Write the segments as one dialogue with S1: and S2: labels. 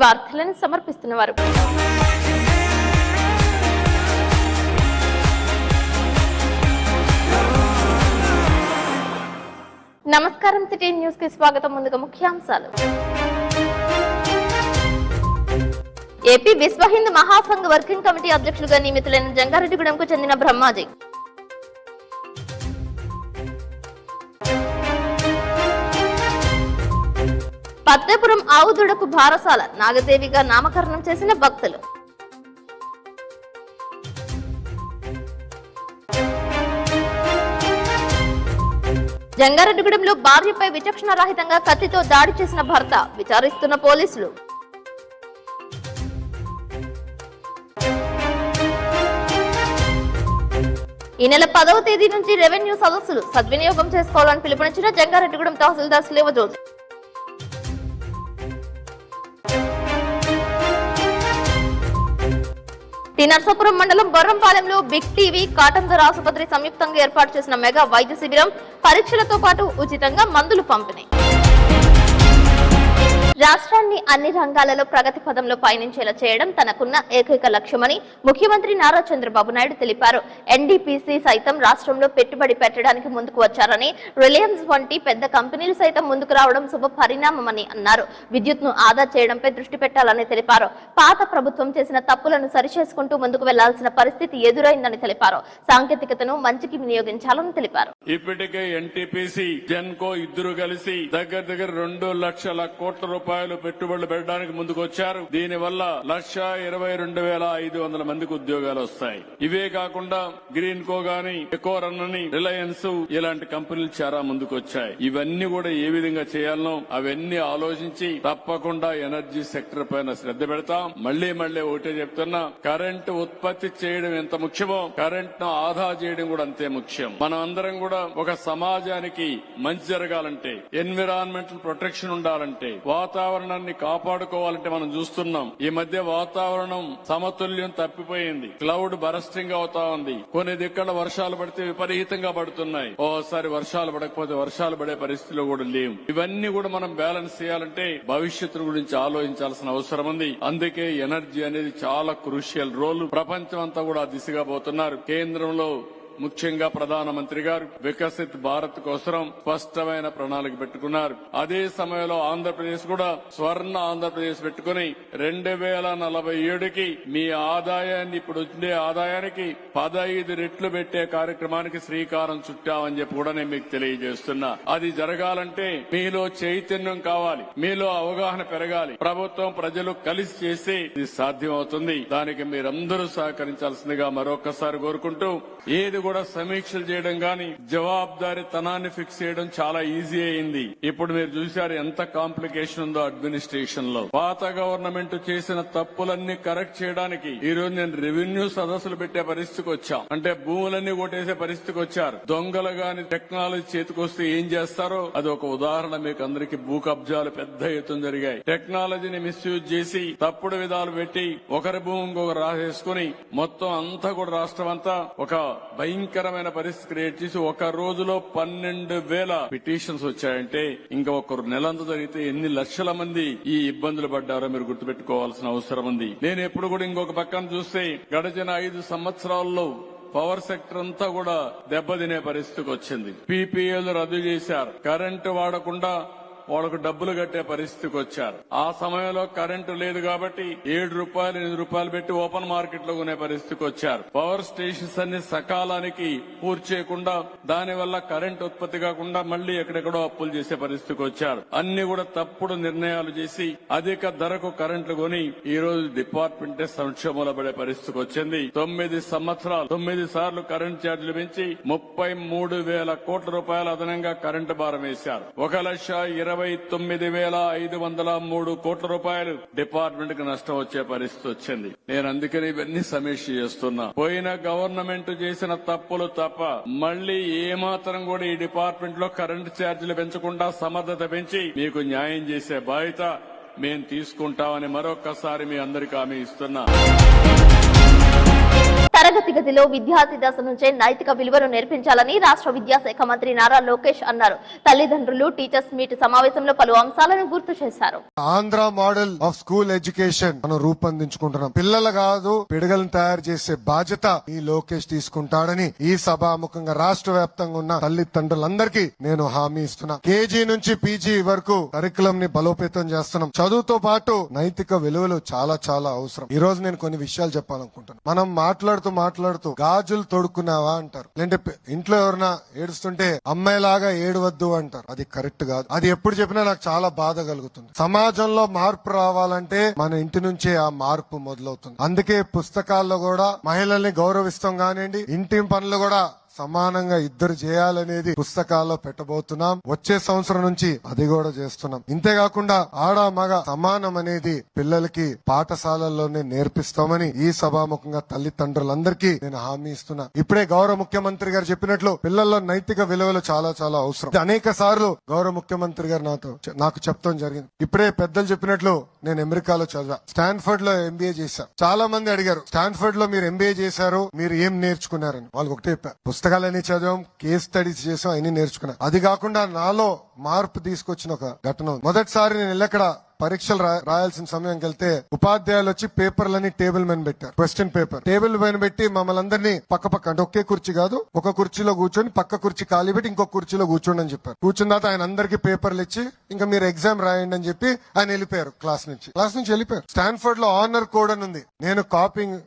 S1: వార్తలను సమర్పిస్తున్నవారు. నమస్కారం, city news కి స్వాగతం. ముందుగా ముఖ్యాంశాలు. ఏపీ విశ్వ హిందూ మహాసంఘ్ వర్కింగ్ కమిటీ అధ్యక్షులుగా నియమితులైన జంగారెడ్డిగూడెంకు చెందిన బ్రహ్మాజీ. పత్తేపురం ఆవుదూడకు భారసాల నాగదేవిగా నామకరణం చేసిన భక్తులు. జంగారెడ్డిగూడెంలో భార్యపై విచక్షణ రహితంగా కత్తితో దాడి చేసిన భర్త, విచారిస్తున్న పోలీసులు. ఈ నెల 10వ తేదీ నుంచి రెవెన్యూ సదస్సులు సద్వినియోగం చేసుకోవాలని పిలుపునిచ్చిన జంగారెడ్డిగూడెం తహసీల్దార్ శ్రీవజ్యోతి. టి నర్సాపురం మండలం బొర్రంపాలెంలో బిగ్ టీవీ కాటన్ ధర ఆసుపత్రి సంయుక్తంగా ఏర్పాటు చేసిన మెగా వైద్య శిబిరం, పరీక్షలతో పాటు ఉచితంగా మందులు పంపిణీ. రాష్ట్రాన్ని అన్ని రంగాలలో ప్రగతి పదంలో పయనించేలా చేయడం తనకున్న ఏకైక లక్ష్యమని ముఖ్యమంత్రి నారా చంద్రబాబు నాయుడు తెలిపారు. ఎన్డీపీసీ సైతం రాష్ట్రంలో పెట్టుబడి పెట్టడానికి ముందుకు వచ్చారని, రిలయన్స్ వంటి పెద్ద కంపెనీలు సైతం ముందుకు రావడం శుభ పరిణామమని అన్నారు. విద్యుత్ను ఆదా చేయడంపై దృష్టి పెట్టాలని తెలిపారు. పాత ప్రభుత్వం చేసిన తప్పులను సరిచేసుకుంటూ ముందుకు వెళ్లాల్సిన పరిస్థితి ఎదురైందని తెలిపారు. సాంకేతికతను మంచికి వినియోగించాలని తెలిపారు.
S2: ఇప్పటికే ఎన్టీపీసీ జెన్కో ఇద్దరు కలిసి దగ్గర 2 లక్షల కోట్ల రూపాయలు పెట్టుబడులు పెట్టడానికి ముందుకు వచ్చారు. దీనివల్ల 1,22,500 మందికి ఉద్యోగాలు వస్తాయి. ఇవే కాకుండా గ్రీన్ కో గాని, ఎకోరన్ అని, రిలయన్స్ ఇలాంటి కంపెనీలు చాలా ముందుకు వచ్చాయి. ఇవన్నీ కూడా ఏ విధంగా చేయాలనో అవన్నీ ఆలోచించి తప్పకుండా ఎనర్జీ సెక్టర్ పైన శ్రద్ధ పెడతాం. మళ్లీ ఒకటే చెప్తున్నా, కరెంటు ఉత్పత్తి చేయడం ఎంత ముఖ్యమో కరెంట్ ను ఆదా చేయడం కూడా అంతే ముఖ్యం. మనం అందరం కూడా ఒక సమాజానికి మంచి జరగాలంటే, ఎన్విరాన్మెంటల్ ప్రొటెక్షన్ ఉండాలంటే, వాతావరణాన్ని కాపాడుకోవాలంటే మనం చూస్తున్నాం. ఈ మధ్య వాతావరణం సమతుల్యం తప్పిపోయింది. క్లౌడ్ బరస్టింగ్ అవుతా ఉంది. కొన్ని దిక్కల వర్షాలు పడితే విపరీతంగా పడుతున్నాయి. ఓసారి వర్షాలు పడకపోతే వర్షాలు పడే పరిస్థితిలో కూడా లేవు. ఇవన్నీ కూడా మనం బ్యాలెన్స్ చేయాలంటే భవిష్యత్తు గురించి ఆలోచించాల్సిన అవసరం ఉంది. అందుకే ఎనర్జీ అనేది చాలా క్రూషియల్ రోల్. ప్రపంచం అంతా కూడా ఆ దిశగా పోతున్నారు. కేంద్రంలో ముఖ్యంగా ప్రధానమంత్రి గారు వికసిత్ భారత్ కోసం స్పష్టమైన ప్రణాళిక పెట్టుకున్నారు. అదే సమయంలో ఆంధ్రప్రదేశ్ కూడా స్వర్ణ ఆంధ్రప్రదేశ్ పెట్టుకుని 2047కి మీ ఆదాయాన్ని, ఇప్పుడు వచ్చే ఆదాయానికి 15 రెట్లు పెట్టే కార్యక్రమానికి శ్రీకారం చుట్టామని చెప్పి కూడా నేను మీకు తెలియజేస్తున్నా. అది జరగాలంటే మీలో చైతన్యం కావాలి, మీలో అవగాహన పెరగాలి. ప్రభుత్వం ప్రజలు కలిసి చేసి ఇది సాధ్యమవుతుంది. దానికి మీరందరూ సహకరించాల్సిందిగా మరొకసారి కోరుకుంటూ, ఏది కూడా సమీక్షలు చేయడం గాని జవాబుదారీతనాన్ని ఫిక్స్ చేయడం చాలా ఈజీ అయింది. ఇప్పుడు మీరు చూశారు ఎంత కాంప్లికేషన్ ఉందో అడ్మినిస్ట్రేషన్ లో. పాత గవర్నమెంట్ చేసిన తప్పులన్నీ కరెక్ట్ చేయడానికి ఈ రోజు నేను రెవెన్యూ సదస్సులు పెట్టే పరిస్థితికి వచ్చాం. అంటే భూములన్నీ కొట్టేసే పరిస్థితికి వచ్చారు. దొంగలు గాని టెక్నాలజీ చేతికొస్తే ఏం చేస్తారో అది ఒక ఉదాహరణ. మీకు అందరికీ భూ కబ్జాలు పెద్ద ఎత్తున జరిగాయి. టెక్నాలజీని మిస్యూజ్ చేసి తప్పుడు విధాలు పెట్టి ఒకరి భూమి ఇంకొకరు రాసేసుకుని మొత్తం అంతా కూడా రాష్ట్రం అంతా ఒక భయంకరమైన పరిస్థితి క్రియేట్ చేసి ఒక రోజులో 12,000 పిటిషన్స్ వచ్చాయంటే ఇంకా ఒక నెలంతా జరిగితే ఎన్ని లక్షల మంది ఈ ఇబ్బందులు పడ్డారో మీరు గుర్తుపెట్టుకోవాల్సిన అవసరం ఉంది. నేను ఎప్పుడు కూడా ఇంకొక పక్కన చూస్తే గడిచిన 5 సంవత్సరాల్లో పవర్ సెక్టర్ అంతా కూడా దెబ్బతినే పరిస్థితికి వచ్చింది. పీపీఏలు రద్దు చేశారు. కరెంటు వాడకుండా వాళ్ళకు డబ్బులు కట్టే పరిస్థితికి వచ్చారు. ఆ సమయంలో కరెంటు లేదు కాబట్టి 7 రూపాయలు 8 రూపాయలు పెట్టి ఓపెన్ మార్కెట్ లో కొనే పరిస్థితికి వచ్చారు. పవర్ స్టేషన్స్ అన్ని సకాలానికి పూర్తి చేయకుండా దానివల్ల కరెంట్ ఉత్పత్తి కాకుండా మళ్లీ ఎక్కడెక్కడో అప్పులు చేసే పరిస్థితికి వచ్చారు. అన్ని కూడా తప్పుడు నిర్ణయాలు చేసి అధిక ధరకు కరెంట్లు కొని ఈ రోజు డిపార్ట్మెంటే సంక్షోభంలో పడే పరిస్థితికి వచ్చింది. 9 సంవత్సరాలు 9 సార్లు కరెంట్ ఛార్జీలు పెంచి 33,000 కోట్ల రూపాయలు అదనంగా కరెంటు భారం వేశారు. 1,29,503 కోట్ల రూపాయలు డిపార్ట్మెంట్ కి నష్టం వచ్చే పరిస్థితి వచ్చింది. నేను అందుకని ఇవన్నీ సమీక్ష చేస్తున్నా. పోయిన గవర్నమెంట్ చేసిన తప్పులు తప్ప మళ్లీ ఏమాత్రం కూడా ఈ డిపార్ట్మెంట్ లో కరెంటు ఛార్జీలు పెంచకుండా సమర్థత పెంచి మీకు న్యాయం చేసే బాధ్యత మేం తీసుకుంటామని మరొకసారి మీ అందరికీ హామీ ఇస్తున్నా.
S1: తరగతి గదిలో విద్యార్థి దశ నుంచే నైతిక విలువను నేర్పించాలని రాష్ట్ర విద్యాశాఖ మంత్రి నారా లోకేష్ అన్నారు. తల్లిదండ్రులు టీచర్స్ మీట్ సమావేశంలో పలు అంశాలను గుర్తు చేశారు.
S3: Andhra model of school education మనం రూపొందించుకుంటున్నాం. పిల్లలు కాదు పిడగలను తయారు చేసే బాధ్యత ఈ లోకేష్ తీసుకుంటాడని ఈ సభాముఖంగా రాష్ట్ర వ్యాప్తంగా ఉన్న తల్లిదండ్రులందరికీ నేను హామీ ఇస్తున్నా. కేజీ నుంచి పీజీ వరకు కరికులం ని బలోపేతం చేస్తున్నాం. చదువుతో పాటు నైతిక విలువలు చాలా చాలా అవసరం. ఈ రోజు నేను కొన్ని విషయాలు చెప్పాలనుకుంటున్నాను. మనం మాట్లాడుతూ గాజులు తొడుక్కున్నావా అంటారు, లేదంటే ఇంట్లో ఎవరైనా ఏడుస్తుంటే అమ్మాయిలాగా ఏడవద్దు అంటారు. అది కరెక్ట్ కాదు. అది ఎప్పుడు చెప్పినా నాకు చాలా బాధ కలుగుతుంది. సమాజంలో మార్పు రావాలంటే మన ఇంటి నుంచే ఆ మార్పు మొదలవుతుంది. అందుకే పుస్తకాల్లో కూడా మహిళల్ని గౌరవిస్తాం కానివ్వండి, ఇంటి పనులు కూడా సమానంగా ఇద్దరు చేయాలనేది పుస్తకాల్లో పెట్టబోతున్నాం. వచ్చే సంవత్సరం నుంచి అది కూడా చేస్తున్నాం. ఇంతేకాకుండా ఆడ మగ సమానం అనేది పిల్లలకి పాఠశాలల్లోనే నేర్పిస్తామని ఈ సభాముఖంగా తల్లిదండ్రులందరికీ నేను హామీ ఇస్తున్నా. ఇప్పుడే గౌరవ ముఖ్యమంత్రి గారు చెప్పినట్లు పిల్లల్లో నైతిక విలువలు చాలా చాలా అవసరం. అనేక సార్లు గౌరవ ముఖ్యమంత్రి గారు నాకు చెప్తాం జరిగింది. ఇప్పుడే పెద్దలు చెప్పినట్లు నేను అమెరికాలో చదివా, స్టాన్ఫర్డ్ లో ఎంబీఏ చేశా. చాలా మంది అడిగారు, స్టాన్ఫర్డ్ లో మీరు ఎంబీఏ చేశారు, మీరు ఏం నేర్చుకున్నారని. వాళ్ళకి ఒకటే చెప్పా, పుస్తకాలన్నీ చదివాం, కేస్ స్టడీస్ చేసాం, అన్ని నేర్చుకున్నాం. అది కాకుండా నాలో మార్పు తీసుకొచ్చిన ఒక ఘటన ఉంది. మొదటిసారి నేను ఎల్లక్కడ పరీక్షలు రాయాల్సిన సమయంకి వెళ్తే ఉపాధ్యాయులు వచ్చి పేపర్లని టేబుల్ మీద పెట్టారు. క్వశ్చన్ పేపర్ టేబుల్ పైన పెట్టి మమ్మల్ని అందరినీ పక్క అంటే ఒకే కుర్చీ కాదు, ఒక కుర్చీలో కూర్చొని పక్క కుర్చీ ఖాళీ పెట్టి ఇంకొక కుర్చీలో కూర్చోండి అని చెప్పారు. కూర్చున్న తర్వాత ఆయన అందరికీ పేపర్లు ఇచ్చి ఇంకా మీరు ఎగ్జామ్ రాయండి అని చెప్పి ఆయన వెళ్ళిపోయారు. క్లాస్ నుంచి వెళ్ళిపోయారు. స్టాన్ఫర్డ్ లో ఆనర్ కోడ్ అని ఉంది.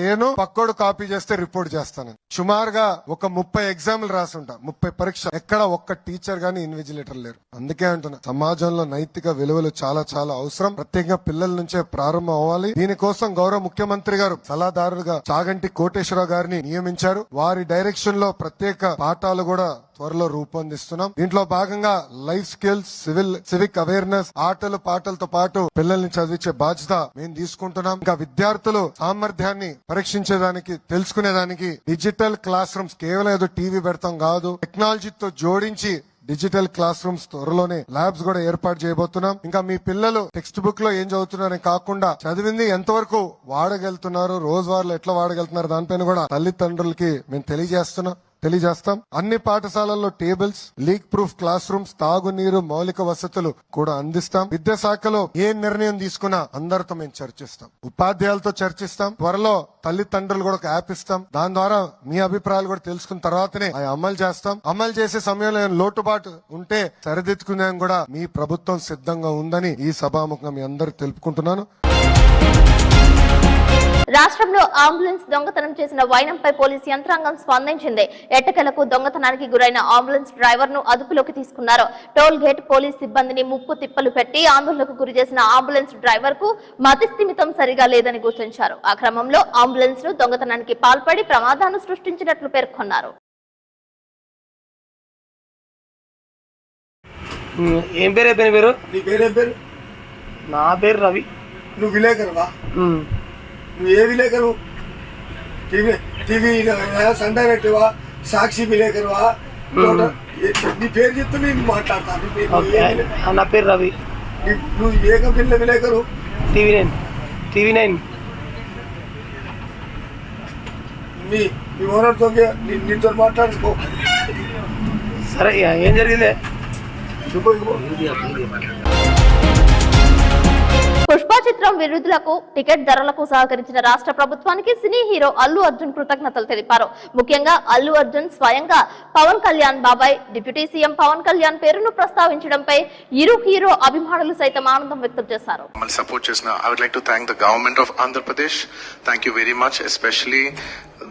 S3: నేను పక్కోడు కాపీ చేస్తే రిపోర్ట్ చేస్తాను. సుమారుగా ఒక 30 ఎగ్జామ్లు రాసుంటా, 30 పరీక్ష. ఎక్కడ ఒక్క టీచర్ గానీ ఇన్విజిలేటర్ లేరు. అందుకే అంటున్నా, సమాజంలో నైతిక విలువలు చాలా చాలా అవసరం. ప్రత్యేకంగా పిల్లల నుంచే ప్రారంభం అవ్వాలి. దీనికోసం గౌరవ ముఖ్యమంత్రి గారు సలహాదారుగా చాగంటి కోటేశ్వరరావు గారిని నియమించారు. వారి డైరెక్షన్ లో ప్రత్యేక పాఠాలు కూడా త్వరలో రూపొందిస్తున్నాం. దీంట్లో భాగంగా లైఫ్ స్కిల్స్, సివిక్ అవేర్నెస్, ఆటలు పాటలతో పాటు పిల్లల్ని చదివించే బాధ్యత మేము తీసుకుంటున్నాం. ఇంకా విద్యార్థులు సామర్థ్యాన్ని పరీక్షించేదానికి, తెలుసుకునేదానికి డిజిటల్ క్లాస్ రూమ్స్, కేవలం ఏదో టీవీ పెడతాం కాదు, టెక్నాలజీతో జోడించి డిజిటల్ క్లాస్ రూమ్స్ త్వరలోనే ల్యాబ్స్ కూడా ఏర్పాటు చేయబోతున్నాం. ఇంకా మీ పిల్లలు టెక్స్ట్ బుక్ లో ఏం చదువుతున్నారని కాకుండా చదివింది ఎంతవరకు వాడగలుగుతున్నారు, రోజువారీలో ఎట్లా వాడగలుగుతున్నారు, దానిపైన కూడా తల్లిదండ్రులకి మేము తెలియజేస్తాం. అన్ని పాఠశాలల్లో tables, leak proof class rooms, తాగునీరు, మౌలిక వసతులు కూడా అందిస్తాం. విద్యాశాఖలో ఏ నిర్ణయం తీసుకున్నా అందరితో మేము చర్చిస్తాం, ఉపాధ్యాయులతో చర్చిస్తాం. త్వరలో తల్లిదండ్రులు కూడా ఒక యాప్ ఇస్తాం. దాని ద్వారా మీ అభిప్రాయాలు కూడా తెలుసుకున్న తర్వాతనే అవి అమలు చేస్తాం. అమలు చేసే సమయంలో లోటుపాటు ఉంటే సరిదిద్దుకునే కూడా మీ ప్రభుత్వం సిద్ధంగా ఉందని ఈ సభాముఖంగా మీ అందరూ తెలుపుకుంటున్నాను.
S1: రాష్ట్రంలో అంబులెన్స్ దొంగతనం చేసిన వైనంపై పోలీసు యంత్రాంగం స్పందించింది. ఎట్టకేలకు దొంగతనానికి గురైన అంబులెన్స్ డ్రైవర్ ను అదుపులోకి తీసుకున్నారు. టోల్ గేట్ పోలీస్ సిబ్బందిని ముప్పు తిప్పలు పెట్టి ఆందోళనకు గురి చేసిన అంబులెన్స్ డ్రైవర్ కు మతిస్థిమితం సరిగా లేదని గుర్తించారు. ఆ క్రమంలో అంబులెన్స్ ను దొంగతనానికి పాల్పడి ప్రమాదాన్ని సృష్టించినట్లు పేర్కొన్నారు.
S4: ఏం పేరు అయిపోయిన పేరు?
S5: నీ పేరేం పేరు?
S4: నా పేరు రవి.
S5: నువ్వు విలేకరువా? నువ్వు ఏ విలేకరు? టీవీ సన్ డైరెక్టర్వా, సాక్షి విలేకరువా? నీ పేరు చెప్తే నేను మాట్లాడతాను.
S4: నా పేరు రవి.
S5: నువ్వు ఏ కంపెనీలో విలేకరు?
S4: టీవీ9.
S5: మీ ఓనర్తో నీతో మాట్లాడుకో.
S4: సరే, ఏం జరిగిందే?
S1: పుష్ప చిత్రం విరుద్ధులకు టికెట్ ధరలకు సహకరించిన రాష్ట్ర ప్రభుత్వానికి సినీ హీరో అల్లు అర్జున్ కృతజ్ఞతలు తెలిపారు. ముఖ్యంగా అల్లు అర్జున్ స్వయంగా పవన్ కళ్యాణ్ బాబాయ్, డిప్యూటీ సీఎం పవన్ కళ్యాణ్ పేరును ప్రస్తావించడంపై ఇరు హీరో అభిమానులు సైతం ఆనందం వ్యక్తం చేశారు.
S6: సపోర్ట్ చేసిన I would like to thank the government of Andhra Pradesh. Thank you very much, especially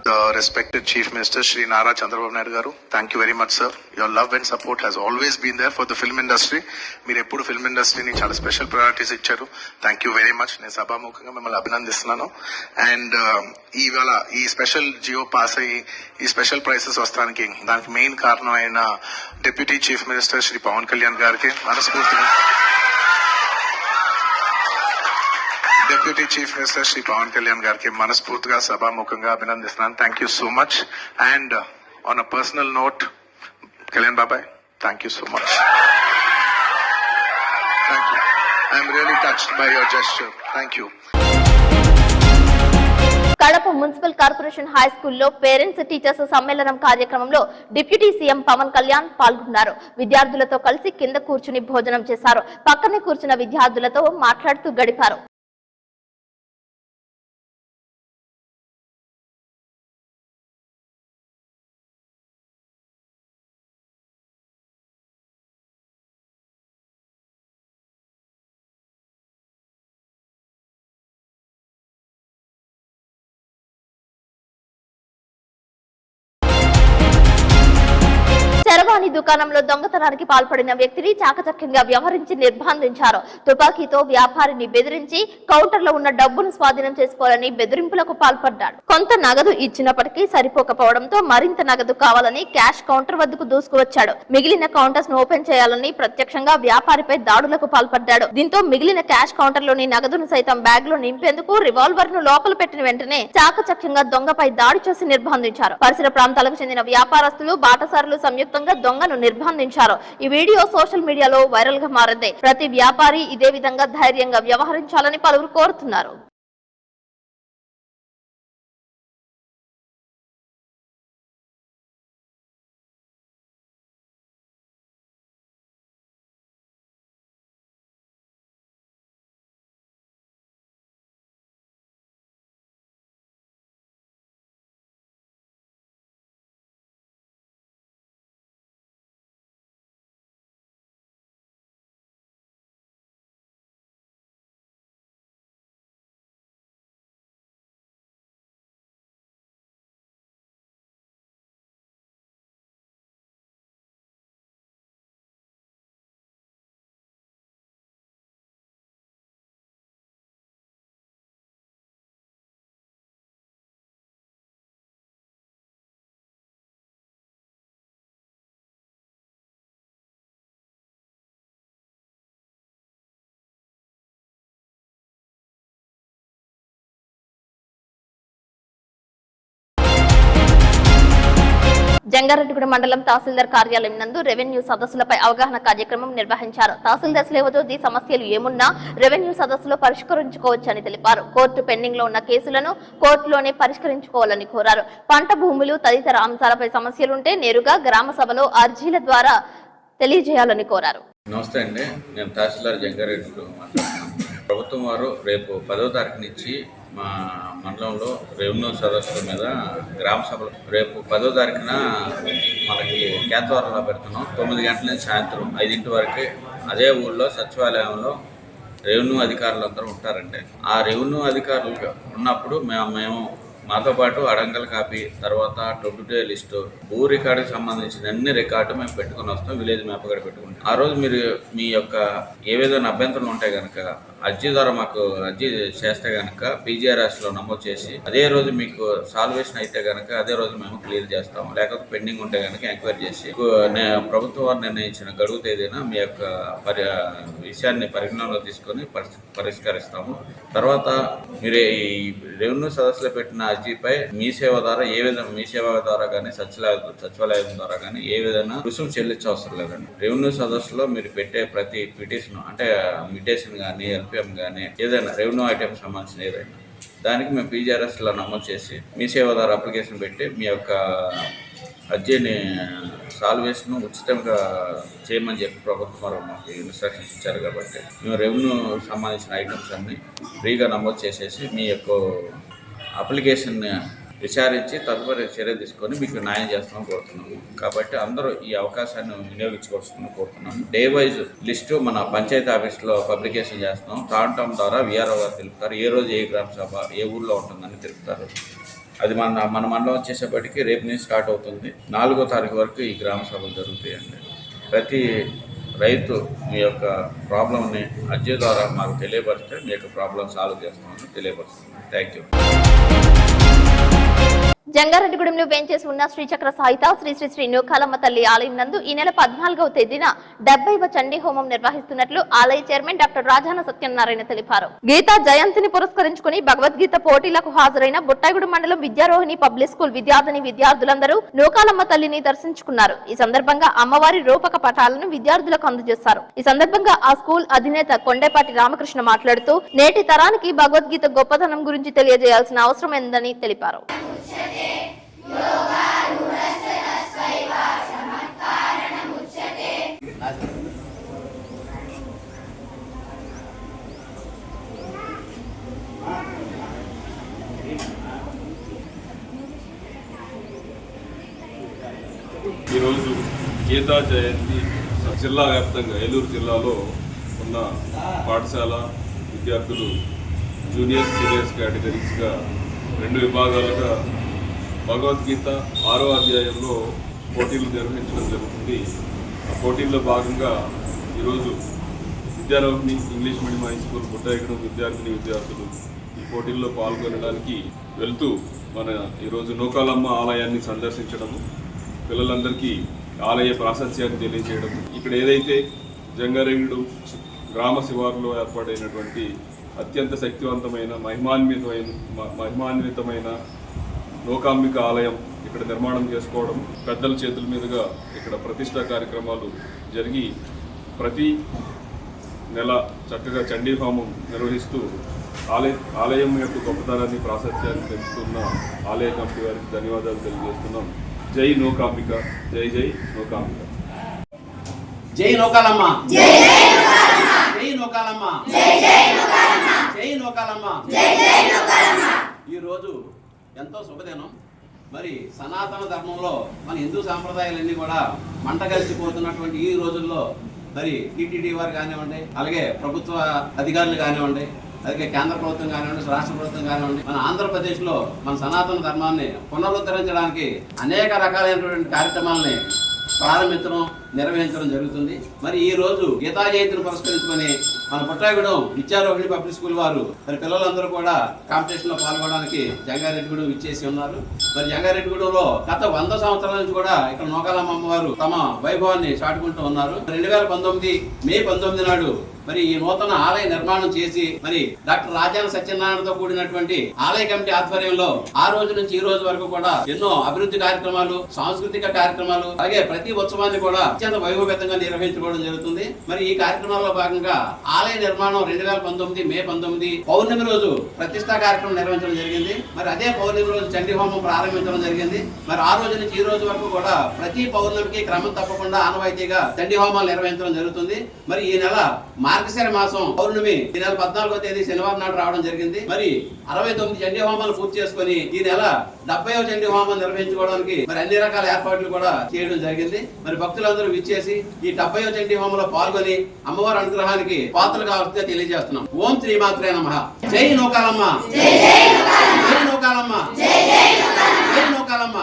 S6: the respected Chief Minister Shri Nara Chandrababu Naidu garu. Thank you very much, sir. Your love and support has always been there for the film industry. Meer eppudu film industry ni chaala special priorities icharu. Thank you very much. Nenu sabhamukhamga mimmalni abhinandistunanu. And ivala ee special geo pass ayi ee special prices vastaniki daniki main karanam aina Deputy Chief Minister Shri Pawan Kalyan gariki manaspurtiga Deputy Chief Minister Shri Pawan Kalyan gariki manaspurtiga sabhamukhamga abhinandistunanu. Thank you so much. And on a personal note, Kalyan Babai, thank you so much. Thank you. I am really touched by your gesture. Thank you.
S1: Kadapa municipal corporation high స్కూల్లో parents teachers సమ్మేళనం కార్యక్రమంలో deputy CM Pawan Kalyan పాల్గొన్నారు. విద్యార్థులతో కలిసి కింద కూర్చుని భోజనం చేశారు. పక్కనే కూర్చున్న విద్యార్థులతో మాట్లాడుతూ గడిపారు. చరవాణి దుకాణంలో దొంగతనానికి పాల్పడిన వ్యక్తిని చాకచక్యంగా వ్యవహరించి నిర్బంధించారు. తుపాకీతో వ్యాపారిని బెదిరించి కౌంటర్లో ఉన్న డబ్బును స్వాధీనం చేసుకోవాలని బెదిరింపులకు పాల్పడ్డాడు. కొంత నగదు ఇచ్చినప్పటికీ సరిపోకపోవడంతో మరింత నగదు కావాలని క్యాష్ కౌంటర్ వద్దకు దూసుకువచ్చాడు. మిగిలిన కౌంటర్స్ ను ఓపెన్ చేయాలని ప్రత్యక్షంగా వ్యాపారిపై దాడులకు పాల్పడ్డాడు. దీంతో మిగిలిన క్యాష్ కౌంటర్ లోని నగదును సైతం బ్యాగ్ లో నింపేందుకు రివాల్వర్ ను లోపల పెట్టిన వెంటనే చాకచక్యంగా దొంగపై దాడి చేసి నిర్బంధించారు. పరిసర ప్రాంతాలకు చెందిన వ్యాపారస్తులు బాటసారులు సంయుక్తంగా దొంగను నిర్బంధించారు. ఈ వీడియో సోషల్ మీడియాలో వైరల్ గా మారింది. ప్రతి వ్యాపారి ఇదే విధంగా ధైర్యంగా వ్యవహరించాలని పలువురు కోరుతున్నారు. జంగారెడ్డిగూడ మండలం తహసీల్దార్ కార్యాలయం నందు రెవెన్యూ సదస్సులపై అవగాహన కార్యక్రమం నిర్వహించారు. తహసీల్దార్ లేవజోది సమస్యలు ఏమున్నా రెవెన్యూ సదస్సులో పరిష్కరించుకోవచ్చని తెలిపారు. కోర్టు పెండింగ్ లో ఉన్న కేసులను కోర్టులోనే పరిష్కరించుకోవాలని కోరారు. పంట భూములు తదితర అంశాలపై సమస్యలుంటే నేరుగా గ్రామ సభలో అర్జీల ద్వారా తెలియజేయాలని కోరారు.
S7: నమస్తే అండి, నేను తహసీల్దార్ జంగారెడ్డి మాట్లాడుతున్నాను. ప్రభుత్వం వారు రేపు 10వ తారీఖు నుంచి మా మండలంలో రెవెన్యూ సదస్సుల మీద గ్రామ సభలు రేపు 10వ తారీఖున మనకి కేతవరంలో పెడుతున్నాం. 9 గంటల నుంచి సాయంత్రం 5 వరకు అదే ఊళ్ళో సచివాలయంలో రెవెన్యూ అధికారులు అందరూ ఉంటారండి. ఆ రెవెన్యూ అధికారులు ఉన్నప్పుడు మేము మాతో పాటు అడంగల్ కాపీ, తర్వాత 22 లిస్టు, భూ రికార్డుకి సంబంధించిన అన్ని రికార్డు మేము పెట్టుకుని వస్తాం. విలేజ్ మ్యాప్ కూడా పెట్టుకుంటాం. ఆ రోజు మీరు మీ యొక్క ఏ విధమైన అభ్యంతరాలు ఉంటే కనుక అర్జీ ద్వారా మాకు అర్జీ చేస్తే కనుక పీజీఆర్ఎస్లో నమోదు చేసి అదే రోజు మీకు సాల్వేషన్ అయితే కనుక అదే రోజు మేము క్లియర్ చేస్తాము. లేకపోతే పెండింగ్ ఉంటే కనుక ఎంక్వైరీ చేసి ప్రభుత్వం వారు నిర్ణయించిన గడువు తేదీన మీ యొక్క విషయాన్ని పరిగణనలో తీసుకొని పరిష్కరిస్తాము. తర్వాత మీరు ఈ రెవెన్యూ సదస్సులో పెట్టిన అర్జీపై మీ సేవ ద్వారా ఏ విధంగా మీ సేవ ద్వారా కానీ సచివాలయం ద్వారా కానీ ఏ విధంగా రుసుము చెల్లించవసరం లేదండి. రెవెన్యూ సదస్సులో మీరు పెట్టే ప్రతి పిటిషన్ అంటే మిటేషన్ కానీ ఎల్పిఎం కానీ ఏదైనా రెవెన్యూ ఐటమ్స్ సంబంధించిన ఏదైనా దానికి మేము పీజీఆర్ఎస్లో నమోదు చేసి మీ సేవ ద్వారా అప్లికేషన్ పెట్టి మీ యొక్క అర్జీని సాల్వేషన్ ఉచితంగా చేయమని చెప్పి ప్రభుత్వం మాకు ఇన్స్ట్రక్షన్స్ ఇచ్చారు. కాబట్టి మేము రెవెన్యూ సంబంధించిన ఐటమ్స్ అన్ని ఫ్రీగా నమోదు చేసేసి మీ యొక్క అప్లికేషన్ విచారించి తదుపరి చర్య తీసుకొని మీకు న్యాయం చేస్తామని కోరుతున్నాము. కాబట్టి అందరూ ఈ అవకాశాన్ని వినియోగించుకోవాల్సిందని కోరుతున్నాము. డే వైజ్ లిస్టు మన పంచాయతీ ఆఫీస్లో పబ్లికేషన్ చేస్తున్నాం. టామ్ ద్వారా విఆర్ఓ గారు తెలుపుతారు. ఏ రోజు ఏ గ్రామ సభ ఏ ఊళ్ళో ఉంటుందని తెలుపుతారు. అది మన మండలం వచ్చేసేపటికి రేపు నుంచి స్టార్ట్ అవుతుంది. 4వ తారీఖు వరకు ఈ గ్రామ సభలు జరుగుతాయండి. ప్రతి రైతు మీ యొక్క ప్రాబ్లంని అర్జీ ద్వారా మాకు తెలియపరిస్తే మీ యొక్క ప్రాబ్లం సాల్వ్ చేస్తామని తెలియపరుస్తున్నాం. Thank you.
S1: జంగారెడ్డిగూడెంలో వేంచేసి ఉన్న శ్రీచక్ర సాహిత శ్రీ శ్రీ శ్రీ నూకాలమ్మ తల్లి ఆలయం నందు ఈ నెల 14వ తేదీన 70వ చండీ హోమం నిర్వహిస్తున్నట్లు ఆలయ చైర్మన్ డాక్టర్ రాజాన సత్యనారాయణ తెలిపారు. గీతా జయంతిని పురస్కరించుకుని భగవద్గీత పోటీలకు హాజరైన బుట్టాయిగూడెం మండలం విద్యారోహిణి పబ్లిక్ స్కూల్ విద్యార్థులందరూ నూకాలమ్మ తల్లిని దర్శించుకున్నారు. ఈ సందర్భంగా అమ్మవారి రూపక పటాలను విద్యార్థులకు అందజేశారు. ఈ సందర్భంగా ఆ స్కూల్ అధినేత కొండేపాటి రామకృష్ణ మాట్లాడుతూ నేటి తరానికి భగవద్గీత గొప్పతనం గురించి తెలియజేయాల్సిన అవసరం ఉందని తెలిపారు.
S8: ఈరోజు గీతా జయంతి జిల్లా వ్యాప్తంగా ఏలూరు జిల్లాలో ఉన్న పాఠశాల విద్యార్థులు జూనియర్స్ సీనియర్స్ కేటగిరీస్గా 2 విభాగాలుగా భగవద్గీత 6వ అధ్యాయంలో పోటీలు నిర్వహించడం జరుగుతుంది. ఆ పోటీల్లో భాగంగా ఈరోజు Vidyarohini English medium high school Buttayagudem విద్యార్థులు ఈ పోటీల్లో పాల్గొనడానికి వెళ్తూ మన ఈరోజు నూకాలమ్మ ఆలయాన్ని సందర్శించడము, పిల్లలందరికీ ఆలయ ప్రాశస్యాన్ని తెలియజేయడం, ఇక్కడ ఏదైతే జంగారెడ్డి గ్రామ శివారులో ఏర్పాటైనటువంటి అత్యంత శక్తివంతమైన మహిమాన్వితమైన నూకాంబిక ఆలయం ఇక్కడ నిర్మాణం చేసుకోవడం, పెద్దల చేతుల మీదుగా ఇక్కడ ప్రతిష్టా కార్యక్రమాలు జరిగి ప్రతి నెల చక్కగా చండీ హోమం నిర్వహిస్తూ ఆలయం యొక్క గొప్పతనాన్ని ప్రాశస్యాన్ని పెంచుతున్న ఆలయ కమిటీ వారికి ధన్యవాదాలు తెలియజేస్తున్నాం. జై నూకాంబిక, జై జై నూకాంబిక.
S9: జై నూకాలమ్మ, జై నూకాలమ్మ, జై నూకాలమ్మ. ఈరోజు ఎంతో శుభదినం. మరి సనాతన ధర్మంలో మన హిందూ సాంప్రదాయాలన్నీ కూడా మంట కలిసిపోతున్నటువంటి ఈ రోజుల్లో మరి టీటీడీ వారు కానివ్వండి, అలాగే ప్రభుత్వ అధికారులు కానివ్వండి, అలాగే కేంద్ర ప్రభుత్వం కానివ్వండి, రాష్ట్ర ప్రభుత్వం కానివ్వండి, మన ఆంధ్రప్రదేశ్లో మన సనాతన ధర్మాన్ని పునరుద్ధరించడానికి అనేక రకాలైనటువంటి కార్యక్రమాలని ప్రారంభించడం, నిర్వహించడం జరుగుతుంది. మరి ఈ రోజు గీతా జయంతిని పురస్కరించుకొని మన బుట్టాయిగూడెం విద్యారోహిణి పబ్లిక్ స్కూల్ వారు మరి పిల్లలందరూ కూడా కాంపిటీషన్ లో పాల్గొనడానికి జంగారెడ్డిగూడెం ఇచ్చేసి ఉన్నారు. మరి జంగారెడ్డిగూడెంలో గత 100 సంవత్సరాల నుంచి కూడా ఇక్కడ నూకాలమ్మ అమ్మవారు తమ వైభవాన్ని చాటుకుంటూ ఉన్నారు. 2019 మే 19 నాడు మరి ఈ నూతన ఆలయ నిర్మాణం చేసి మరి డాక్టర్ రాజాన సత్యనారాయణతో కూడినటువంటి ఆలయ కమిటీ ఆధ్వర్యంలో ఆ రోజు నుంచి ఈ రోజు వరకు కూడా ఎన్నో అభివృద్ధి కార్యక్రమాలు, సాంస్కృతిక కార్యక్రమాలు, అలాగే ప్రతి ఉత్సవాన్ని కూడా అత్యంత వైభవేతంగా నిర్వహించుకోవడం జరుగుతుంది. మరి ఈ కార్యక్రమాల్లో భాగంగా ఆలయ నిర్మాణం 2019 మే 19 పౌర్ణమి రోజు ప్రతిష్టా కార్యక్రమం నిర్వహించడం జరిగింది. మరి అదే పౌర్ణమి రోజు చండీ హోమం ప్రారంభించడం జరిగింది. మరి ఆ రోజు నుంచి ఈ రోజు వరకు కూడా ప్రతి పౌర్ణమికి క్రమం తప్పకుండా ఆనవాయితీగా చండీ హోమాలు నిర్వహించడం జరుగుతుంది. మరి ఈ నెల మార్గశిర మాసం పౌర్ణమి ఈ నెల 14వ తేదీ శనివారం నాడు రావడం జరిగింది. మరి 69 చండీ హోమాలు పూర్తి చేసుకుని ఈ నెల 70వ చండీ హోమం నిర్వహించుకోవడానికి మరి అన్ని రకాల ఏర్పాట్లు కూడా చేయడం జరిగింది. మరి భక్తులందరూ విచ్చేసి ఈ 70వ చండీ హోమంలో పాల్గొని అమ్మవారి అనుగ్రహానికి పాత్రలు కావాల్సిందిగా తెలియజేస్తున్నాం. ఓం శ్రీమాత్రే నమః. జై నూకాలమ్మ, జై నూకాలమ్మ, జై నూకాలమ్మ.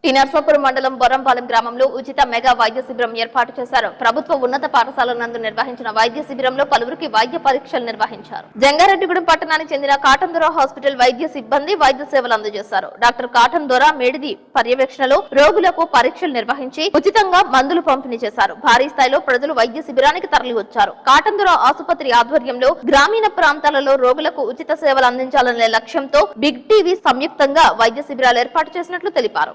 S1: ఈ నర్సాపురం మండలం బొరంపాలెం గ్రామంలో ఉచిత మెగా వైద్య శిబిరం ఏర్పాటు చేశారు. ప్రభుత్వ ఉన్నత పాఠశాల నందు నిర్వహించిన వైద్య శిబిరంలో పలువురికి వైద్య పరీక్షలు నిర్వహించారు. జంగారెడ్డిగూడెం పట్టణానికి చెందిన కాటన్ దొర హాస్పిటల్ వైద్య సిబ్బంది వైద్య సేవలు అందజేశారు. డాక్టర్ కాటన్ దొర మేడిది పర్యవేక్షణలో రోగులకు పరీక్షలు నిర్వహించి ఉచితంగా మందులు పంపిణీ చేశారు. భారీ స్థాయిలో ప్రజలు వైద్య శిబిరానికి తరలి వచ్చారు. కాటన్ దొర ఆసుపత్రి ఆధ్వర్యంలో గ్రామీణ ప్రాంతాలలో రోగులకు ఉచిత సేవలు అందించాలనే లక్ష్యంతో బిగ్ టీవీ సంయుక్తంగా వైద్య శిబిరాలు ఏర్పాటు చేసినట్లు తెలిపారు.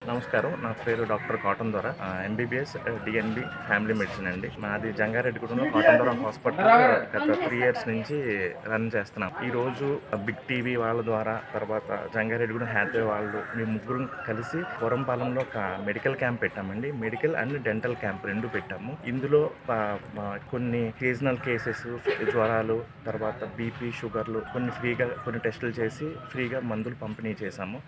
S10: నమస్కారం, నా పేరు డాక్టర్ కాటన్ దొర, ఎంబీబీఎస్ డిఎన్బి ఫ్యామిలీ మెడిసిన్ అండి. మాది జంగారెడ్డిగూడెంలో కాటన్ దొర హాస్పిటల్ గత 3 years నుంచి రన్ చేస్తున్నాం. ఈ రోజు బిగ్ టీవీ వాళ్ళ ద్వారా, తర్వాత జంగారెడ్డిగూడెం హ్యాత్వే వాళ్ళు, మేము ముగ్గురు కలిసి బొరంపాలెంలో ఒక మెడికల్ క్యాంప్ పెట్టామండి. మెడికల్ అండ్ డెంటల్ క్యాంప్ 2 పెట్టాము. ఇందులో కొన్ని సీజనల్ కేసెస్, జ్వరాలు, తర్వాత బీపీ, షుగర్లు కొన్ని టెస్టులు చేసి ఫ్రీగా మందులు పంపిణీ చేశాము.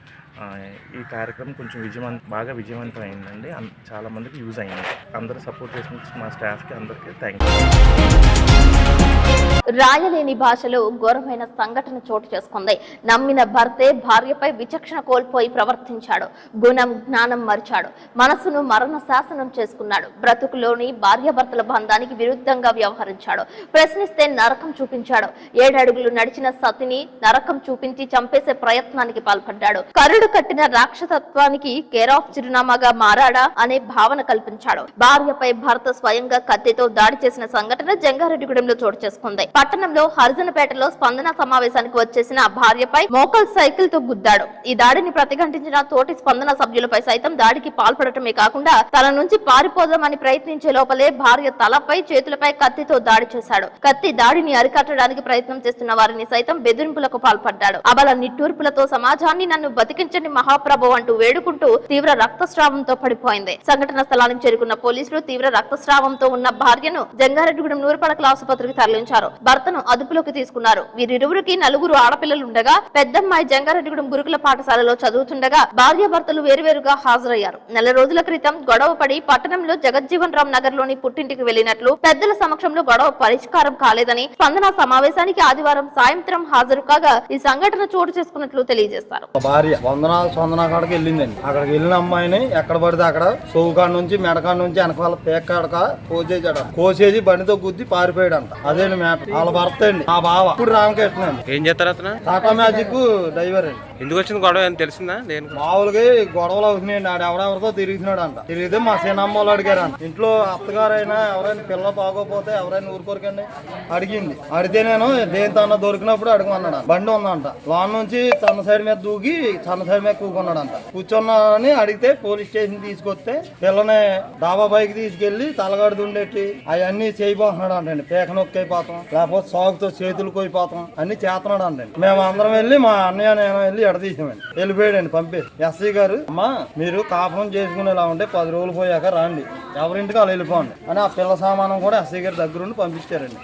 S10: ఈ కార్యక్రమం కొంచెం విజయవంతం బాగా విజయవంతం అయిందండి. చాలా మందికి యూజ్ అయింది. అందరూ సపోర్ట్ చేసిన మా స్టాఫ్కి అందరికీ థ్యాంక్ యూ.
S1: రాయలేని భాషలో ఘోరమైన సంఘటన చోటు చేసుకుంది. నమ్మిన భర్తే భార్యపై విచక్షణ కోల్పోయి ప్రవర్తించాడు. గుణం జ్ఞానం మరిచాడు. మనసును మరణ శాసనం చేసుకున్నాడు. బ్రతుకులోని భార్యాభర్తల బంధానికి విరుద్ధంగా వ్యవహరించాడు. ప్రశ్నిస్తే నరకం చూపించాడు. 7 అడుగులు నడిచిన సతిని నరకం చూపించి చంపేసే ప్రయత్నానికి పాల్పడ్డాడు. కరుడు కట్టిన రాక్షసత్వానికి కేర్ ఆఫ్ చిరునామాగా మారాడా అనే భావన కల్పించాడు. భార్యపై భర్త స్వయంగా కత్తితో దాడి చేసిన సంఘటన జంగారెడ్డిగూడెంలో చోటు చేసుకుంది. పట్టణంలో హరిజనపేటలో స్పందన సమావేశానికి వచ్చేసిన భార్యపై మోకల్ సైకిల్ తో గుద్దాడు. ఈ దాడిని ప్రతిఘటించిన తోటి స్పందన సభ్యులపై సైతం దాడికి పాల్పడటమే కాకుండా తన నుంచి పారిపోదామని ప్రయత్నించే లోపలే భార్య తలపై చేతులపై కత్తితో దాడి చేశాడు. కత్తి దాడిని అరికట్టడానికి ప్రయత్నం చేస్తున్న వారిని సైతం బెదిరింపులకు పాల్పడ్డాడు. అబల నిట్టూర్పులతో సమాజాన్ని నన్ను బతికించండి మహాప్రభు అంటూ వేడుకుంటూ తీవ్ర రక్తస్రావంతో పడిపోయింది. సంఘటన స్థలానికి చేరుకున్న పోలీసులు తీవ్ర రక్తస్రావంతో ఉన్న భార్యను జంగారెడ్డిగూడెం నూరుపడకల ఆసుపత్రికి తరలించారు. భర్తను అదుపులోకి తీసుకున్నారు. వీరిరువురికి 4 ఆడపిల్లలుండగా పెద్దమ్మాయి జంగారెడ్డిగూడెం గురుకుల పాఠశాలలో చదువుతుండగా భార్యాభర్తలు వేరువేరుగా హాజరయ్యారు. 4 రోజుల క్రితం గొడవ పడి పట్టణంలో జగజ్జీవన్ రామ్ నగర్ లోని పుట్టింటికి వెళ్లినట్లు, పెద్దల సమక్షంలో గొడవ పరిష్కారం కాలేదని స్పందన సమావేశానికి ఆదివారం సాయంత్రం హాజరు కాగా ఈ సంఘటన చోటు చేసుకున్నట్లు తెలియజేస్తారు.
S11: భార్య స్పందన కాడకి వెళ్ళిందండి. అక్కడికి వెళ్ళిన అమ్మాయిని ఎక్కడ పడితే అక్కడ సోవుకాడ నుంచి మెడకాడ నుంచి వెనకాల పేకాడక కోసేసి బండితో గుద్ది పారిపోయాడంట. అదేంటి మ్యాటర్. వాళ్ళ భర్త అండి, ఆ బావ. ఇప్పుడు రామకృష్ణ అండి.
S4: ఏం చేస్తారు అతను?
S11: టాటా మ్యాజిక్ డ్రైవర్ అండి.
S4: ఎందుకు వచ్చింది గొడవ అని తెలిసిందా?
S11: మామూలుగా గొడవలు అవుతున్నాయండి. ఆడు ఎవరెవరితో తిరుగుతున్నాడు అంట. తిరిగితే మా సినమ్మలు అడిగారంట. ఇంట్లో అత్తగారైనా ఎవరైనా పిల్లలు బాగోపోతే ఎవరైనా ఊరుకోరికండి అడిగింది. అడిగితే నేను దేనితో దొరికినప్పుడు అడుగుమన్నాడు. బండి ఉందంట. లోన్ నుంచి తన సైడ్ మీద దూకి తన సైడ్ మీద కూకున్నాడంట. కూర్చున్నాడని అడిగితే పోలీస్ స్టేషన్ తీసుకొస్తే పిల్లని డాబా పైకి తీసుకెళ్లి తలగడు దుండెట్టి అవన్నీ చేయబోతున్నాడు అంటండి. పేక నొక్కి అయిపోతాం, లేకపోతే సాగుతో చేతులు కోయిపోతాం అన్ని చేస్తున్నాడు అంటండి. మేము అందరం వెళ్ళి మా అన్నయ్య నేను వెళ్ళి ఎడతీసామండి. వెళ్ళిపోయాడండి. పంపేసి ఎస్సీ గారు, అమ్మా మీరు కాపురం చేసుకునేలా ఉంటే 10 రోజులు పోయాక రండి, ఎవరింటికి వాళ్ళు వెళ్ళిపోండి అని ఆ పిల్ల సామానం కూడా ఎస్సీ గారి దగ్గరుండి పంపించారండి.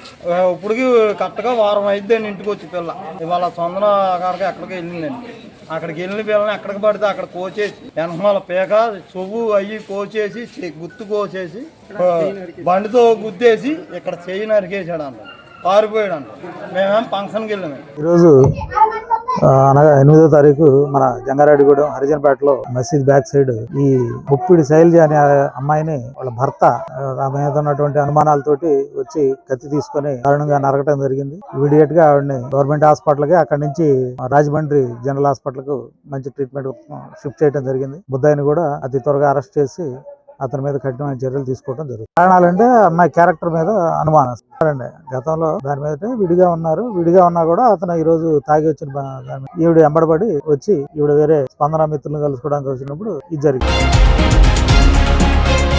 S11: ఇప్పటికి కరెక్ట్గా వారం అయిద్దండి ఇంటికి వచ్చి పిల్ల. ఇవాళ స్పందన కాడకి ఎక్కడికి వెళ్ళిందండి. అక్కడికి వెళ్ళిన పిల్లని ఎక్కడికి పడితే అక్కడ కోసేసి వెనకాల పేక చెవు అయ్యి కోసేసి గుత్తు కోసేసి బండితో గుద్దేసి ఇక్కడ చెయ్యి నరికేసాడు అంట. పారిపోయాడు అంట. మేమేం ఫంక్షన్కి వెళ్ళాము.
S12: ఈరోజు అనగా 8వ తారీఖు మన జంగారెడ్డిగూడెం హరిజనపేటలో మసీద్ బ్యాక్ సైడ్ ఈ ముప్పిడి శైలజ అనే అమ్మాయిని వాళ్ళ భర్త ఆమె మీద ఉన్నటువంటి అనుమానాలతోటి వచ్చి కత్తి తీసుకొని దారుణంగా నరకటం జరిగింది. ఇమీడియట్ గా ఆవిడని గవర్నమెంట్ హాస్పిటల్ కి, అక్కడి నుంచి రాజమండ్రి జనరల్ హాస్పిటల్ కు మంచి ట్రీట్మెంట్ షిఫ్ట్ చేయడం జరిగింది. బుద్ధాయిని కూడా అతి త్వరగా అరెస్ట్ చేసి అతని మీద కఠినమైన చర్యలు తీసుకోవడం జరుగుతుంది. కారణాలంటే అమ్మాయి క్యారెక్టర్ మీద అనుమానం. గతంలో దాని మీద విడిగా ఉన్నా కూడా అతను ఈ రోజు తాగి వచ్చిన ఈవిడ ఎంబడబడి వచ్చి ఈవిడ వేరే స్పందన మిత్రులను కలుసుకోవడానికి వచ్చినప్పుడు ఇది జరిగింది.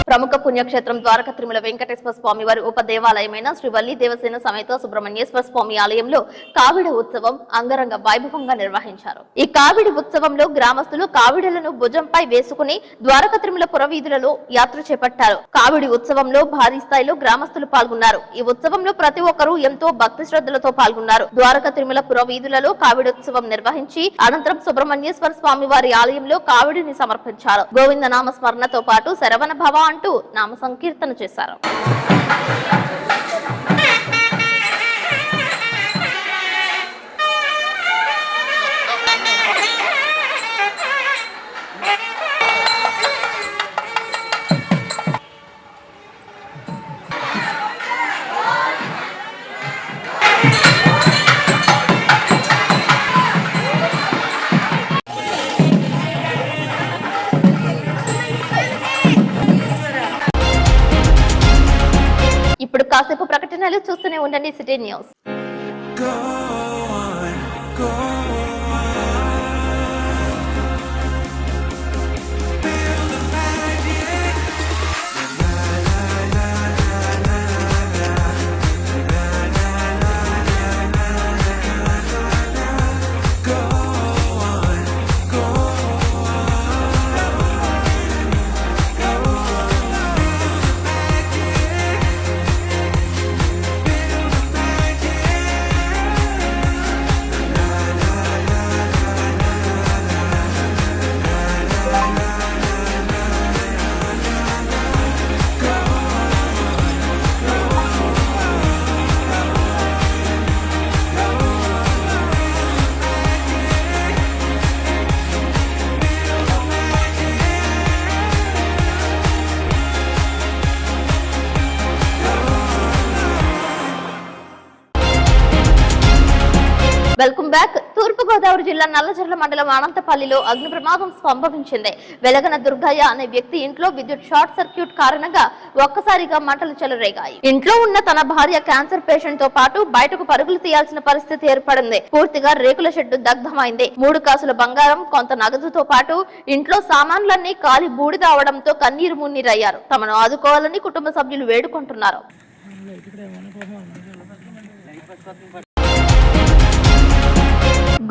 S1: ప్రముఖ పుణ్యక్షేత్రం ద్వారకా తిరుమల వెంకటేశ్వర స్వామి వారి ఉప దేవాలయమైన శ్రీ వల్లి దేవసేన సమేత సుబ్రహ్మణ్యేశ్వర స్వామి ఆలయంలో కావిడి ఉత్సవం అంగరంగ వైభవంగా నిర్వహించారు. ఈ కావిడి ఉత్సవంలో గ్రామస్తులు కావిడులను భుజంపై వేసుకుని ద్వారకా తిరుమల పురవీధులలో యాత్ర చేపట్టారు. కావిడి ఉత్సవంలో భారీ స్థాయిలో గ్రామస్తులు పాల్గొన్నారు. ఈ ఉత్సవంలో ప్రతి ఒక్కరూ ఎంతో భక్తి శ్రద్ధలతో పాల్గొన్నారు. ద్వారకా తిరుమల పురవీధులలో కావిడి ఉత్సవం నిర్వహించి అనంతరం సుబ్రహ్మణ్యేశ్వర స్వామి వారి ఆలయంలో కావిడిని సమర్పించారు. గోవింద నామ స్మరణతో పాటు శరవణ భవ అంటూ నామ సంకీర్తన చేశారు. ఇప్పుడు కాసేపు ప్రకటనలు చూస్తూనే ఉండండి సిటీ న్యూస్. తూర్పుగోదావరి జిల్లా నల్లజర్ల మండలం అనంతపల్లిలో అగ్ని ప్రమాదం సంభవించింది. వెలగన దుర్గయ్య అనే వ్యక్తి ఇంట్లో విద్యుత్ షార్ట్ సర్క్యూట్ కారణంగా ఒక్కసారిగా మంటలు చెలరేగాయి. ఇంట్లో ఉన్న తన భార్య క్యాన్సర్ పేషెంట్ తో పాటు బయటకు పరుగులు తీయాల్సిన పరిస్థితి ఏర్పడింది. పూర్తిగా రేకుల షెడ్డు దగ్ధమైంది. 3 కాసుల బంగారం, కొంత నగదుతో పాటు ఇంట్లో సామాన్లన్నీ కాలి బూడిద అవడంతో కన్నీరు మున్నీరయ్యారు. తమను ఆదుకోవాలని కుటుంబ సభ్యులు వేడుకుంటున్నారు.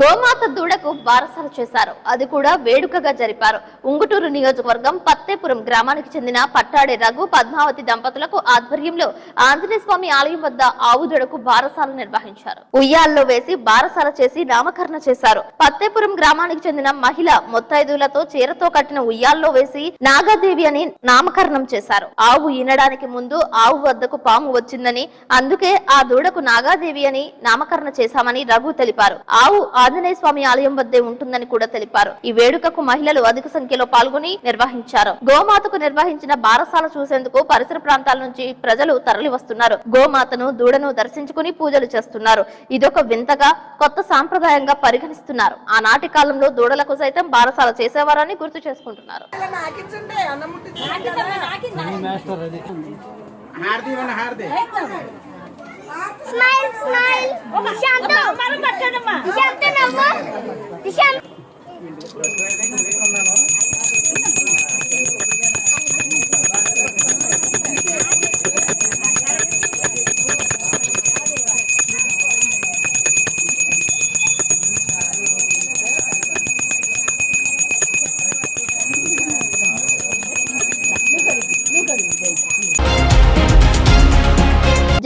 S1: గోమాత దూడకు బారసాల చేశారు. అది కూడా వేడుకగా జరిపారు. ఉంగుటూరు నియోజకవర్గం పత్తేపురం గ్రామానికి చెందిన పట్టాడే రఘు పద్మావతి దంపతులకు ఆధ్వర్యంలో ఆంజనేయ స్వామి ఆలయం వద్ద ఆవు దూడకు బారసాల నిర్వహించారు. ఉయ్యాల్లో వేసి బారసాల చేసి నామకరణ చేశారు. పత్తేపురం గ్రామానికి చెందిన మహిళ మొత్తైదులతో చీరతో కట్టిన ఉయ్యాల్లో వేసి నాగాదేవి అని నామకరణం చేశారు. ఆవు ఈనడానికి ముందు ఆవు వద్దకు పాము వచ్చిందని, అందుకే ఆ దూడకు నాగాదేవి అని నామకరణ చేశామని రఘు తెలిపారు. ఆవు ఆంజనేయ స్వామి ఆలయం వద్దే ఉంటుందని కూడా తెలిపారు. ఈ వేడుకకు మహిళలు అధిక సంఖ్యలో పాల్గొని నిర్వహించారు. గోమాతకు నిర్వహించిన బారసాల చూసేందుకు పరిసర ప్రాంతాల నుంచి ప్రజలు తరలి వస్తున్నారు. గోమాతను దూడను దర్శించుకుని పూజలు చేస్తున్నారు. ఇదొక వింతగా కొత్త సాంప్రదాయంగా పరిగణిస్తున్నారు. ఆనాటి కాలంలో దూడలకు సైతం బారసాల చేసేవారని గుర్తు చేసుకుంటున్నారు.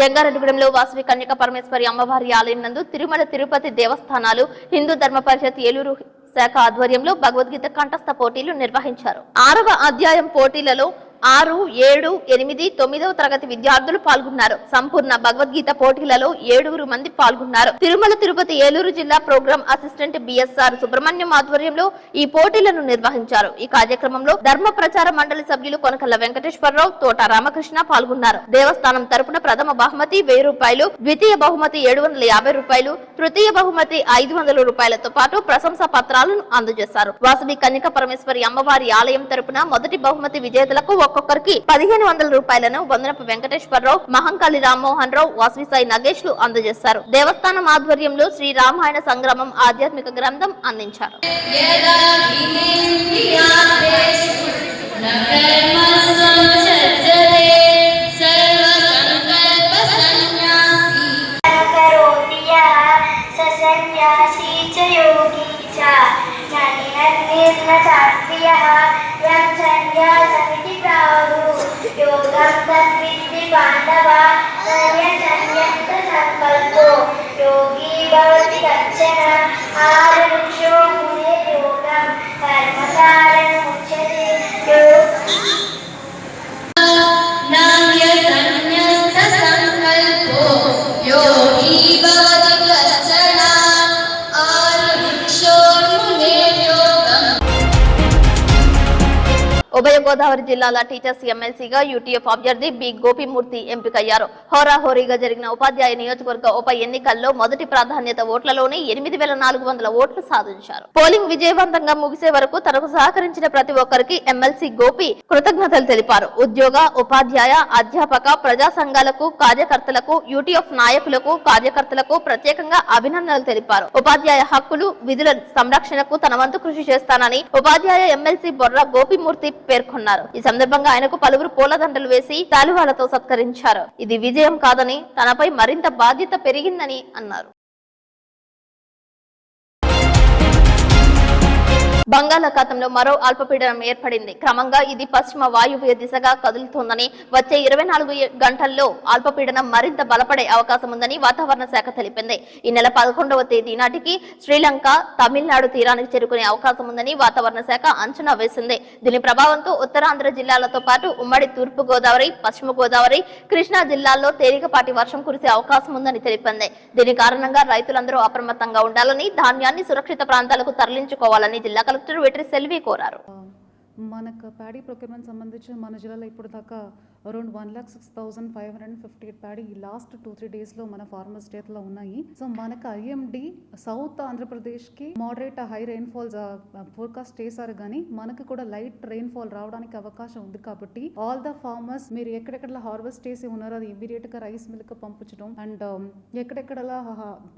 S1: జంగారెడ్డిగూడెంలో వాసవి కన్యక పరమేశ్వరి అమ్మవారి ఆలయం నందు తిరుమల తిరుపతి దేవస్థానాలు హిందూ ధర్మ పరిషత్ ఏలూరు శాఖ ఆధ్వర్యంలో భగవద్గీత కంఠస్థ పోటీలు నిర్వహించారు. 6వ అధ్యాయం పోటీలలో 6, 7, 8, 9వ తరగతి విద్యార్థులు పాల్గొన్నారు. సంపూర్ణ భగవద్గీత పోటీలలో 7 మంది పాల్గొన్నారు. తిరుమల తిరుపతి ఏలూరు జిల్లా ప్రోగ్రాం అసిస్టెంట్ బిఎస్ఆర్ సుబ్రహ్మణ్యం ఆధ్వర్యంలో ఈ పోటీలను నిర్వహించారు. ఈ కార్యక్రమంలో ధర్మ ప్రచార మండలి సభ్యులు కొనకల్ల వెంకటేశ్వరరావు, తోట రామకృష్ణ పాల్గొన్నారు. దేవస్థానం తరపున ప్రథమ బహుమతి 1000 రూపాయలు, ద్వితీయ బహుమతి 750 రూపాయలు, తృతీయ బహుమతి 500 రూపాయలతో పాటు ప్రశంసా పత్రాలను అందజేశారు. వాసవి కన్యక పరమేశ్వరి అమ్మవారి ఆలయం తరపున మొదటి బహుమతి విజేతలకు ఒక్కొక్కరికి 1500 రూపాయలను వందనపు వెంకటేశ్వరరావు, మహంకాళి రామ్మోహన్ రావు, వాసవి సాయి నగేష్ లు అందజేశారు. దేవస్థానం ఆధ్వర్యంలో శ్రీ రామాయణ సంగ్రామం ఆధ్యాత్మిక గ్రంథం అందించారు. ఉభయ గోదావరి జిల్లాల టీచర్స్ ఎమ్మెల్సీగా యూటీఎఫ్ అభ్యర్థి బి గోపిమూర్తి ఎంపికయ్యారు. హోరాహోరీగా జరిగిన ఉపాధ్యాయ నియోజకవర్గ ఉప ఎన్నికల్లో మొదటి ప్రాధాన్యత ఓట్లలోనే 8400 ఓట్లు సాధించారు. పోలింగ్ విజయవంతంగా ముగిసే వరకు తనకు సహకరించిన ప్రతి ఒక్కరికి ఎమ్మెల్సీ గోపి కృతజ్ఞతలు తెలిపారు. ఉద్యోగ, ఉపాధ్యాయ, అధ్యాపక, ప్రజా సంఘాలకు, కార్యకర్తలకు, యూటీఎఫ్ నాయకులకు, కార్యకర్తలకు ప్రత్యేకంగా అభినందనలు తెలిపారు. ఉపాధ్యాయ హక్కులు, విధుల సంరక్షణకు తన వంతు కృషి చేస్తానని ఉపాధ్యాయ ఎమ్మెల్సీ బొర్రా గోపిమూర్తి పేర్కొన్నారు. ఈ సందర్భంగా ఆయనకు పలువురు పూలదండలు వేసి శాలువాలతో సత్కరించారు. ఇది విజయం కాదని తనపై మరింత బాధ్యత పెరిగిందని అన్నారు. బంగాళాఖాతంలో మరో అల్పపీడనం ఏర్పడింది. క్రమంగా ఇది పశ్చిమ వాయువ్య దిశగా కదులుతోందని, వచ్చే 24 గంటల్లో అల్పపీడనం మరింత బలపడే అవకాశం ఉందని వాతావరణ శాఖ తెలిపింది. ఈ నెల 11వ తేదీ నాటికి శ్రీలంక, తమిళనాడు తీరానికి చేరుకునే అవకాశం ఉందని వాతావరణ శాఖ అంచనా వేసింది. దీని ప్రభావంతో ఉత్తరాంధ్ర జిల్లాలతో పాటు ఉమ్మడి తూర్పు గోదావరి, పశ్చిమ గోదావరి, కృష్ణా జిల్లాల్లో తేలికపాటి వర్షం కురిసే అవకాశం ఉందని తెలిపింది. దీని కారణంగా రైతులందరూ అప్రమత్తంగా ఉండాలని, ధాన్యాన్ని సురక్షిత ప్రాంతాలకు తరలించుకోవాలని జిల్లా కలెక్టర్ వెట్రి సెల్వి కోరారు.
S13: మనకు ప్యాడీ ప్రొక్యూర్మెంట్ సంబంధించి మన జిల్లాలో ఇప్పుడు దాకా అరౌండ్ 1,06,558 ప్యాడీ ఈ లాస్ట్ 2-3 డేస్లో మన ఫార్మర్స్ చేతిలో ఉన్నాయి. సో మనకు ఐఎండి సౌత్ ఆంధ్రప్రదేశ్కి మోడరేట్ హై రెయిన్ఫాల్స్ ఫోర్కాస్ట్ చేశారు, కానీ మనకు కూడా లైట్ రెయిన్ఫాల్ రావడానికి అవకాశం ఉంది. కాబట్టి ఆల్ ద ఫార్మర్స్ మీరు ఎక్కడెక్కడ హార్వెస్ట్ చేసి ఉన్నారో అది ఇమీడియట్గా రైస్ మిల్క్ పంపించడం, అండ్ ఎక్కడెక్కడ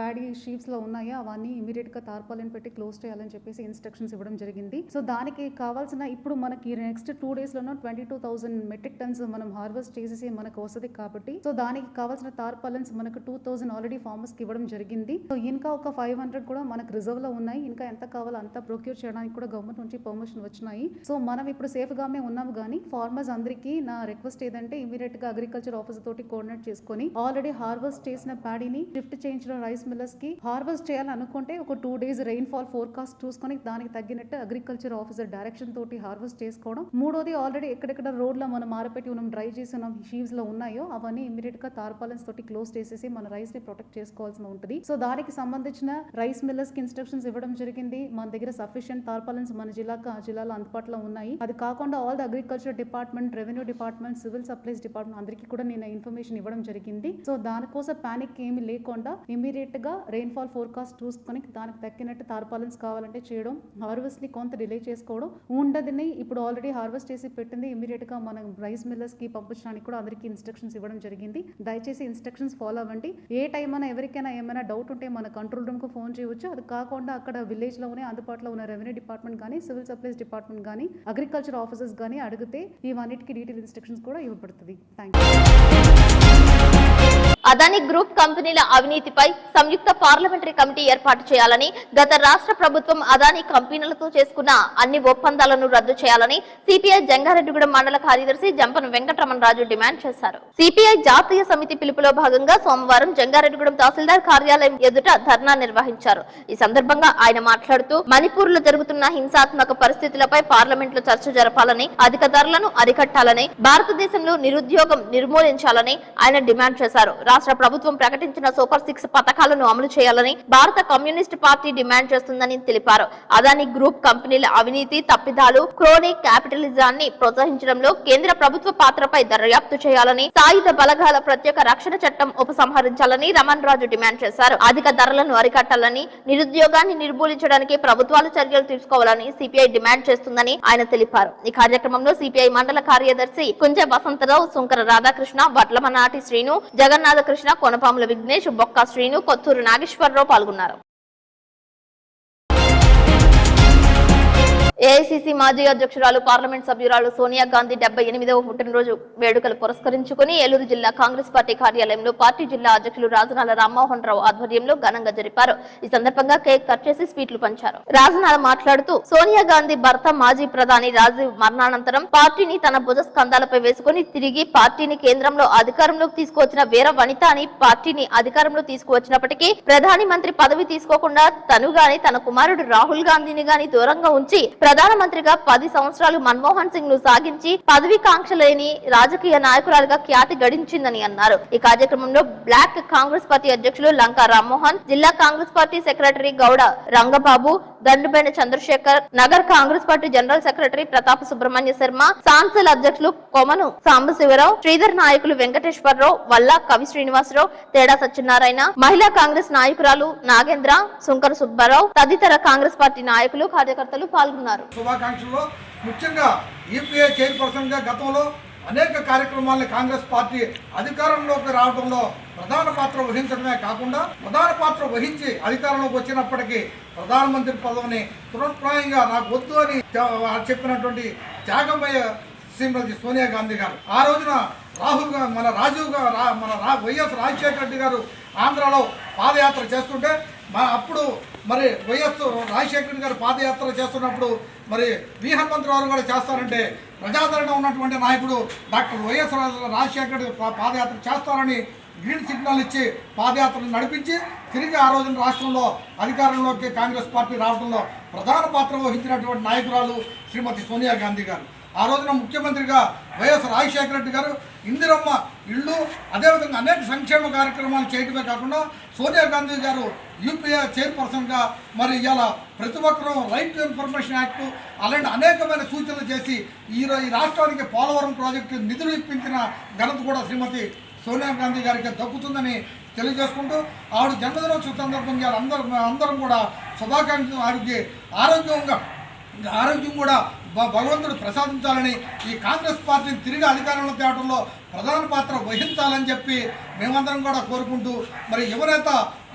S13: ప్యాడీ షీప్స్లో ఉన్నాయో అవన్నీ ఇమీడియట్గా తార్పాలిన్ పెట్టి క్లోజ్ చేయాలని చెప్పేసి ఇన్స్ట్రక్షన్స్ ఇవ్వడం జరిగింది. సో దానికి కావాల్సిన ఇప్పుడు మనకి నెక్స్ట్ 2 డేస్లోనూ 22,000 మెట్రిక్ టన్స్ మనం హార్వెస్ట్ చేసేసి మనకు వస్తుంది. కాబట్టి సో దానికి కావాల్సిన తార్పాలిన్స్ మనకు 2,000 ఆల్రెడీ ఫార్మర్స్ కి ఇవ్వడం జరిగింది. సో ఇంకా ఒక 500 కూడా మనకు రిజర్వ్ లో ఉన్నాయి. ఇంకా ఎంత కావాలో అంత ప్రొక్యూర్ చేయడానికి కూడా గవర్నమెంట్ నుంచి పర్మిషన్ వచ్చినాయి. సో మనం ఇప్పుడు సేఫ్ గానే ఉన్నాం. కానీ ఫార్మర్స్ అందరికీ నా రిక్వెస్ట్ ఏదంటే ఇమీడియట్ గా అగ్రికల్చర్ ఆఫీసర్ తోటి కోఆర్డినేట్ చేసుకుని ఆల్రెడీ హార్వెస్ట్ చేసిన ప్యాడీని షిఫ్ట్ చేయించిన రైస్ మిల్లర్స్ కి హార్వెస్ట్ చేయాలనుకుంటే ఒక 2 days రెయిన్ఫాల్ ఫోర్కాస్ట్ చూసుకొని దానికి తగ్గినట్టు అగ్రికల్చర్ ఆఫీసర్ డైరెక్షన్ తోటి హార్వెస్ట్ చేసుకోవడం. మూడోది ఆల్రెడీ ఎక్కడెక్కడ రోడ్ లో మనం ఆరపెట్టి మనం డ్రై చేసి ఉన్న షీవ్స్ లో ఉన్నాయో అవన్నీ ఇమీడియట్ గా తార్పాలిన్స్ తోటి క్లోజ్ చేసేసి మన రైస్ ని ప్రొటెక్ట్ చేసుకోవాల్సి ఉంటుంది. సో దానికి సంబంధించిన రైస్ మిల్లర్స్ కి ఇన్స్ట్రక్షన్స్ ఇవ్వడం జరిగింది. మన దగ్గర సఫిషియెంట్ తార్పాలిన్స్ మన జిల్లాలో అందుబాటులో ఉన్నాయి. అది కాకుండా all the agriculture department, revenue department, civil supplies department అందరికీ కూడా నేను ఇన్ఫర్మేషన్ ఇవ్వడం జరిగింది. సో దానికోసం పానిక్ ఏమి లేకుండా ఇమీడియట్ గా రెయిన్ఫాల్ ఫోర్కాస్ట్ చూసుకొని దానికి తగ్గినట్టు తార్పాలిన్స్ కావాలంటే చేయడం, హార్వెస్ట్ ని కొంత డిలే చేసుకోవడం, ఉండదని ఇప్పుడు ఆల్రెడీ హార్వెస్ట్ చేసి పెట్టింది ఇమీడియట్ గా మన రైస్ మిల్లర్స్ కి పంపించడానికి కూడా అందరికీ ఇన్స్ట్రక్షన్స్ ఇవ్వడం జరిగింది. దయచేసి ఇన్స్ట్రక్షన్స్ ఫాలో అవ్వండి. ఏ టైం అయినా ఎవరికైనా ఏమైనా డౌట్ ఉంటే మన కంట్రోల్ రూమ్ కు ఫోన్ చేయవచ్చు. అది కాకుండా అక్కడ విలేజ్ లోనే అందుబాటులో ఉన్న రెవెన్యూ డిపార్ట్మెంట్ కానీ, సివిల్ సప్లైస్ డిపార్ట్మెంట్ కానీ, అగ్రికల్చర్ ఆఫీసర్స్ కానీ అడిగితే ఇవన్నిటికీ డీటెయిల్ ఇన్స్ట్రక్షన్స్ కూడా ఇవ్వబడుతుంది. Thank you.
S1: అదానీ గ్రూప్ కంపెనీల అవినీతిపై సంయుక్త పార్లమెంటరీ కమిటీ ఏర్పాటు చేయాలని, గత రాష్ట్ర ప్రభుత్వం అదానీ కంపెనీలతో చేసుకున్న అన్ని ఒప్పందాలను రద్దు చేయాలని సిపిఐ జంగారెడ్డిగూడెం మండల కార్యదర్శి జంపన వెంకటరమణరాజు డిమాండ్ చేశారు. సిపిఐ జాతీయ సమితి పిలుపులో భాగంగా సోమవారం జంగారెడ్డిగూడెం తహసీల్దార్ కార్యాలయం ఎదుట ధర్నా నిర్వహించారు. ఈ సందర్భంగా ఆయన మాట్లాడుతూ మణిపూర్ లో జరుగుతున్న హింసాత్మక పరిస్థితులపై పార్లమెంట్ లో చర్చ జరపాలని, అధిక ధరలను అరికట్టాలని, భారతదేశంలో నిరుద్యోగం నిర్మూలించాలని ఆయన డిమాండ్ చేశారు. రాష్ట్ర ప్రభుత్వం ప్రకటించిన సూపర్ 6 పథకాలను అమలు చేయాలని భారత కమ్యూనిస్ట్ పార్టీ డిమాండ్ చేస్తుందని తెలిపారు. అదానీ గ్రూప్ కంపెనీల అవినీతి, తప్పిదాలు, క్రోనీ క్యాపిటలిజాన్ని ప్రోత్సహించడంలో కేంద్ర ప్రభుత్వ పాత్రపై దర్యాప్తు చేయాలని, సాయుధ బలగాల ప్రత్యేక రక్షణ చట్టం ఉపసంహరించాలని రమణ్ రాజు డిమాండ్ చేశారు. అధిక ధరలను అరికట్టాలని, నిరుద్యోగాన్ని నిర్మూలించడానికి ప్రభుత్వాలు చర్యలు తీసుకోవాలని సిపిఐ డిమాండ్ చేస్తుందని ఆయన తెలిపారు. ఈ కార్యక్రమంలో సిపిఐ మండల కార్యదర్శి కుంజ వసంతరావు, సుంకర రాధాకృష్ణ, వడ్లమనాటి శ్రీను, జగన్నాథ కృష్ణ, కొనపాముల విఘ్నేష్, బొక్క శ్రీను, కొత్తూరు నాగేశ్వరరావు పాల్గొన్నారు. ఏఐసిసి మాజీ అధ్యక్షురాలు, పార్లమెంట్ సభ్యురాలు సోనియా గాంధీ 78వ పుట్టినరోజు వేడుకలు పురస్కరించుకుని ఏలూరు జిల్లా కాంగ్రెస్ పార్టీ కార్యాలయంలో పార్టీ జిల్లా అధ్యక్షులు రాజనాల రామ్మోహన్ రావు ఆధ్వర్యంలో ఘనంగా జరిపారు. ఈ సందర్భంగా కేక్ కట్ చేసి స్వీట్లు పంచారు. రాజనాల మాట్లాడుతూ సోనియా గాంధీ భర్త మాజీ ప్రధాని రాజీవ్ మరణానంతరం పార్టీని తన భుజ స్కంధాలపై వేసుకుని తిరిగి పార్టీని కేంద్రంలో అధికారంలోకి తీసుకువచ్చిన వీర వనిత అని పార్టీని అధికారంలో తీసుకువచ్చినప్పటికీ ప్రధాని మంత్రి పదవి తీసుకోకుండా తను గాని తన కుమారుడు రాహుల్ గాంధీని గాని దూరంగా ఉంచి ప్రధానమంత్రిగా 10 సంవత్సరాలు మన్మోహన్ సింగ్ ను సాగించి పదవి కాంక్ష లేని రాజకీయ నాయకురాలుగా ఖ్యాతి గడించిందని అన్నారు. ఈ కార్యక్రమంలో బ్లాక్ కాంగ్రెస్ పార్టీ అధ్యక్షులు లంకా రామ్మోహన్, జిల్లా Congress party secretary Gowda Rangababu, Dandubaina Chandrasekhar, నగర్ Congress party general secretary Pratap Subrahmanya Sharma, సాంసల్ అధ్యక్షులు కొమను సాంబశివరావు, శ్రీధర్ నాయకులు వెంకటేశ్వరరావు, వల్ల కవి శ్రీనివాసరావు, తేడా సత్యనారాయణ, మహిళా కాంగ్రెస్ నాయకురాలు నాగేంద్ర, సుంకర సుబ్బారావు తదితర కాంగ్రెస్ పార్టీ నాయకులు, కార్యకర్తలు పాల్గొన్నారు.
S5: శుభాకాంక్షలు. ముఖ్యంగా యూపీఏ చైర్పర్సన్ గా గతంలో అనేక కార్యక్రమాలను కాంగ్రెస్ పార్టీ అధికారంలోకి రావడంలో ప్రధాన పాత్ర వహించడమే కాకుండా ప్రధాన పాత్ర వహించి అధికారంలోకి వచ్చినప్పటికీ ప్రధానమంత్రి పదవిని తృణప్రాయంగా నాకు వద్దు అని చెప్పినటువంటి త్యాగమయ్య శ్రీమతి సోనియా గాంధీ గారు, ఆ రోజున రాహుల్ గాంధీ వైఎస్ రాజశేఖర రెడ్డి గారు ఆంధ్రాలో పాదయాత్ర చేస్తుంటే అప్పుడు మరి వైఎస్ రాజశేఖర రెడ్డి గారు పాదయాత్ర చేస్తున్నప్పుడు మరి వి హనుమంతరావు కూడా చేస్తారంటే ప్రజాదరణ ఉన్నటువంటి నాయకుడు డాక్టర్ వైఎస్ రాజశేఖర రెడ్డి పాదయాత్ర చేస్తారని గ్రీన్ సిగ్నల్ ఇచ్చి పాదయాత్రను నడిపించి తిరిగి ఆ రోజున రాష్ట్రంలో అధికారంలోకి కాంగ్రెస్ పార్టీ రావడంలో ప్రధాన పాత్ర వహించినటువంటి నాయకురాలు శ్రీమతి సోనియా గాంధీ గారు. ఆ రోజున ముఖ్యమంత్రిగా వైఎస్ రాజశేఖర రెడ్డి గారు ఇందిరమ్మ ఇళ్ళు అదేవిధంగా అనేక సంక్షేమ కార్యక్రమాలు చేయడమే కాకుండా సోనియా గాంధీ గారు యూపీఏ చైర్పర్సన్గా మరి ఇవాళ ప్రతి ఒక్కరూ రైట్ టు ఇన్ఫర్మేషన్ యాక్ట్ అలాంటి అనేకమైన సూచనలు చేసి ఈ రాష్ట్రానికి పోలవరం ప్రాజెక్టు నిధులు ఇప్పించిన ఘనత కూడా శ్రీమతి సోనియా గాంధీ గారికి దక్కుతుందని తెలియజేసుకుంటూ ఆవిడ జన్మదినోత్సవ సందర్భంగా అందరం కూడా శుభాకాంక్షలు ఆవిడకి ఆరోగ్యం కూడా భగవంతుడు ప్రసాదించాలని ఈ కాంగ్రెస్ పార్టీని తిరిగి అధికారంలో తేవడంలో ప్రధాన పాత్ర వహించాలని చెప్పి మేమందరం కూడా కోరుకుంటూ మరి యువనేత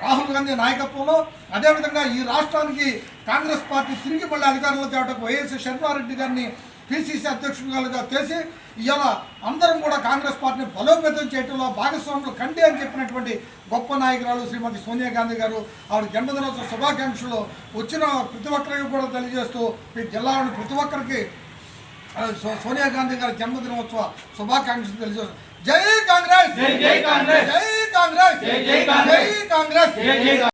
S5: రాహుల్ గాంధీ నాయకత్వంలో అదేవిధంగా ఈ రాష్ట్రానికి కాంగ్రెస్ పార్టీ తిరిగి మళ్ళీ అధికారంలో తేవటకు వైఎస్ షర్మారెడ్డి గారిని పిసిసి అధ్యక్షులుగా చేసి ఇవాళ అందరం కూడా కాంగ్రెస్ పార్టీని బలోపేతం చేయడంలో భాగస్వాములు కండి అని చెప్పినటువంటి గొప్ప నాయకురాలు శ్రీమతి సోనియా గాంధీ గారు ఆవిడ జన్మదినోత్సవ శుభాకాంక్షలు వచ్చిన ప్రతి ఒక్కరికి కూడా తెలియజేస్తూ ఈ జిల్లాలోని ప్రతి ఒక్కరికి సోనియా గాంధీ గారి జన్మదినోత్సవ శుభాకాంక్షలు తెలియజేస్తూ జై కాంగ్రెస్ జై కాంగ్రెస్ జై కాంగ్రెస్ జై కాంగ్రెస్ జై కాంగ్రెస్.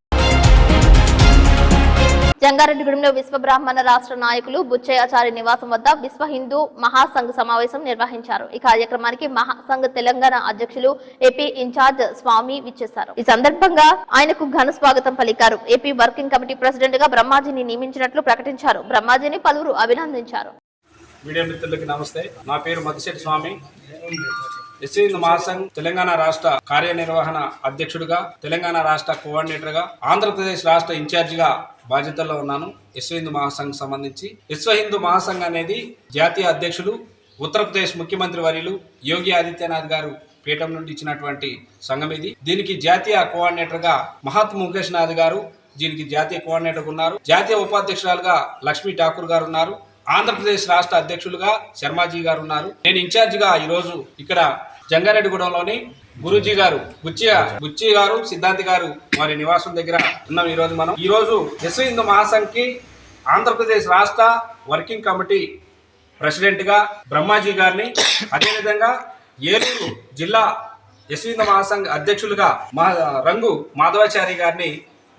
S1: జంగారెడ్డిగూడెంలో విశ్వ బ్రాహ్మణ రాష్ట్ర నాయకులు బుచ్చయ్యాచారి నివాసం వద్ద విశ్వ హిందూ మహాసంఘ్ సమావేశం నిర్వహించారు. ఈ కార్యక్రమానికి మహాసంఘ్ తెలంగాణ అధ్యక్షులు ఏపీ ఇన్ఛార్జ్ స్వామి విచ్చేశారు. ఈ సందర్భంగా ఆయనకు ఘన స్వాగతం పలికారు. ఏపీ వర్కింగ్ కమిటీ ప్రెసిడెంట్ గా బ్రహ్మాజీని నియమించినట్లు ప్రకటించారు. బ్రహ్మాజీని పలువురు అభినందించారు.
S14: మీడియా మిత్రులకి నమస్తే. నా పేరు మద్దిశెట్టి స్వామి. విశ్వ హిందూ మహాసంఘ్ తెలంగాణ రాష్ట్ర కార్యనిర్వహణ అధ్యక్షుడిగా, తెలంగాణ రాష్ట్ర కోఆర్డినేటర్గా, ఆంధ్రప్రదేశ్ రాష్ట్ర ఇన్ఛార్జిగా బాధ్యతల్లో ఉన్నాను. విశ్వ హిందూ మహాసంఘ్ సంబంధించి విశ్వ హిందూ మహాసంఘ్ అనేది జాతీయ అధ్యక్షులు ఉత్తరప్రదేశ్ ముఖ్యమంత్రి వర్యులు యోగి ఆదిత్యనాథ్ గారు పీఠం నుండి ఇచ్చినటువంటి సంఘం ఇది. దీనికి జాతీయ కోఆర్డినేటర్గా మహాత్మా ముఖేష్ నాథ్ గారు దీనికి జాతీయ కోఆర్డినేటర్ ఉన్నారు. జాతీయ ఉపాధ్యక్షురాలుగా లక్ష్మీ ఠాకూర్ గారు ఉన్నారు. ఆంధ్రప్రదేశ్ రాష్ట్ర అధ్యక్షులుగా శర్మాజీ గారు ఉన్నారు. నేను ఇన్ఛార్జిగా ఈరోజు ఇక్కడ జంగారెడ్డిగూడెంలోని గురూజీ గారు బుచ్చి గారు సిద్ధాంతి గారు వారి నివాసం దగ్గర ఉన్నాం. ఈ రోజు విశ్వ హిందూ మహాసంఘ్కి ఆంధ్రప్రదేశ్ రాష్ట్ర వర్కింగ్ కమిటీ ప్రెసిడెంట్ గా బ్రహ్మాజీ గారిని, అదేవిధంగా ఏలూరు జిల్లా విశ్వ హిందూ మహాసంఘ్ అధ్యక్షులుగా రంగు మాధవాచారి గారిని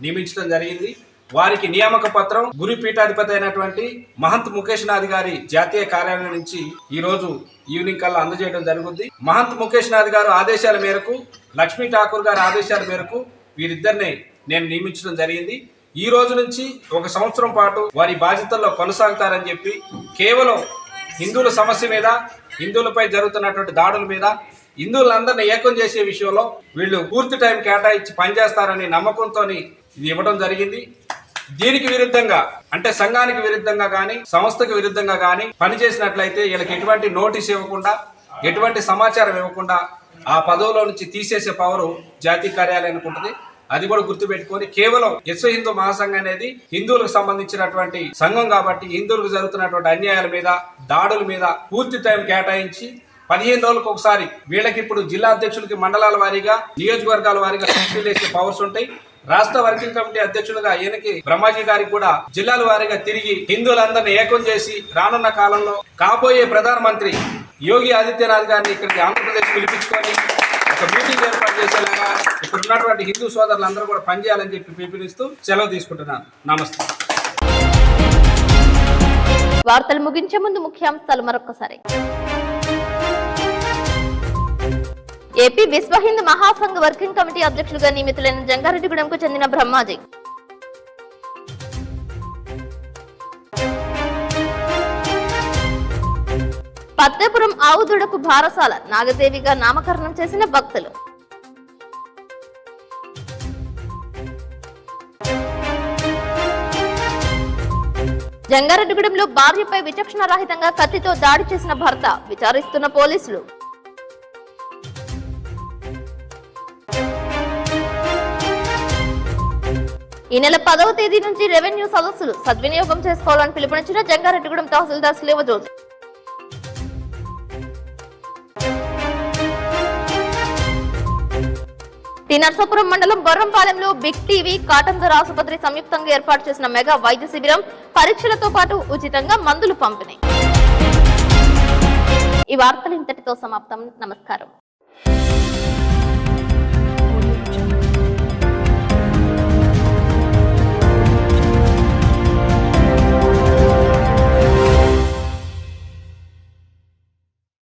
S14: నియమించడం జరిగింది. వారికి నియామక పత్రం గురు పీఠాధిపతి అయినటువంటి మహంత్ ముఖేష్ నాథ్ గారి జాతీయ కార్యాలయం నుంచి ఈ రోజు ఈవినింగ్ కల్లా అందజేయడం జరుగుతుంది. మహంత్ ముఖేష్ నాథ్ గారు ఆదేశాల మేరకు, లక్ష్మీ ఠాకూర్ గారి ఆదేశాల మేరకు వీరిద్దరిని నేను నియమించడం జరిగింది. ఈ రోజు నుంచి 1 సంవత్సరం పాటు వారి బాధ్యతల్లో కొనసాగుతారని చెప్పి, కేవలం హిందువుల సమస్య మీద, హిందువులపై జరుగుతున్నటువంటి దాడుల మీద, హిందువులందరినీ ఏకం చేసే విషయంలో వీళ్ళు పూర్తి టైం కేటాయించి పనిచేస్తారని నమ్మకంతో ఇది ఇవ్వడం జరిగింది. దీనికి విరుద్ధంగా, అంటే సంఘానికి విరుద్ధంగా కానీ, సంస్థకు విరుద్ధంగా కానీ పనిచేసినట్లయితే వీళ్ళకి ఎటువంటి నోటీస్ ఇవ్వకుండా, ఎటువంటి సమాచారం ఇవ్వకుండా ఆ పదవిలో నుంచి తీసేసే పవరు జాతీయ కార్యాలయానికి ఉంటుంది. అది కూడా గుర్తుపెట్టుకొని, కేవలం విశ్వ హిందూ మహాసంఘ్ అనేది హిందువులకు సంబంధించినటువంటి సంఘం కాబట్టి హిందువులకు జరుగుతున్నటువంటి అన్యాయాల మీద, దాడుల మీద పూర్తి టైం కేటాయించి 15 రోజులకు ఒకసారి వీళ్ళకి ఇప్పుడు జిల్లా అధ్యక్షులకి మండలాల వారీగా, నియోజకవర్గాల వారీగా కమిటీలు వేసే పవర్స్ ఉంటాయి. రాష్ట్ర వర్కింగ్ కమిటీ అధ్యక్షులుగా ఈయనకి బ్రహ్మాజీ గారికి కూడా జిల్లాల వారీగా తిరిగి హిందువులందరినీ ఏకం చేసి రానున్న కాలంలో కాబోయే ప్రధానమంత్రి యోగి ఆదిత్యనాథ్ గారిని ఇక్కడికి ఆంధ్రప్రదేశ్ పిలిపించుకొని ఒక మీటింగ్ ఏర్పాటు చేసేలాగా ఇక్కడ ఉన్నటువంటి హిందూ సోదరులందరూ కూడా పనిచేయాలని చెప్పి పిలుపునిస్తూ సెలవు తీసుకుంటున్నాను. నమస్తే.
S1: వార్తలు ముగించే ముందు ముఖ్యాంశాలు మరొకసారి. ఏపీ విశ్వ హిందూ మహాసంఘ్ వర్కింగ్ కమిటీ అధ్యక్షులుగా నియమితులైన జంగారెడ్డిగూడెంకు చెందిన బ్రహ్మాజీ. పత్తేపురం ఆవుదూడకు భారసాల నాగదేవిగా నామకరణం చేసిన భక్తులు. జంగారెడ్డిగూడెంలో భార్యపై విచక్షణ రహితంగా కత్తితో దాడి చేసిన భర్త, విచారిస్తున్న పోలీసులు. ఈ నెల 10వ తేదీ నుంచి రెవెన్యూ సదస్సులు సద్వినియోగం చేసుకోవాలని పిలుపునిచ్చిన జంగారెడ్డిగూడెం తహసీల్దార్ శ్రీవజోజ్. టి నర్సాపురం మండలం బొర్రంపాలెంలో బిగ్ టీవీ, కాటన్ ధర ఆసుపత్రి సంయుక్తంగా ఏర్పాటు చేసిన మెగా వైద్య శిబిరం, పరీక్షలతో పాటు ఉచితంగా మందులు పంపిణీ. ఈ వార్తలు ఇంతటితో సమాప్తం. నమస్కారం.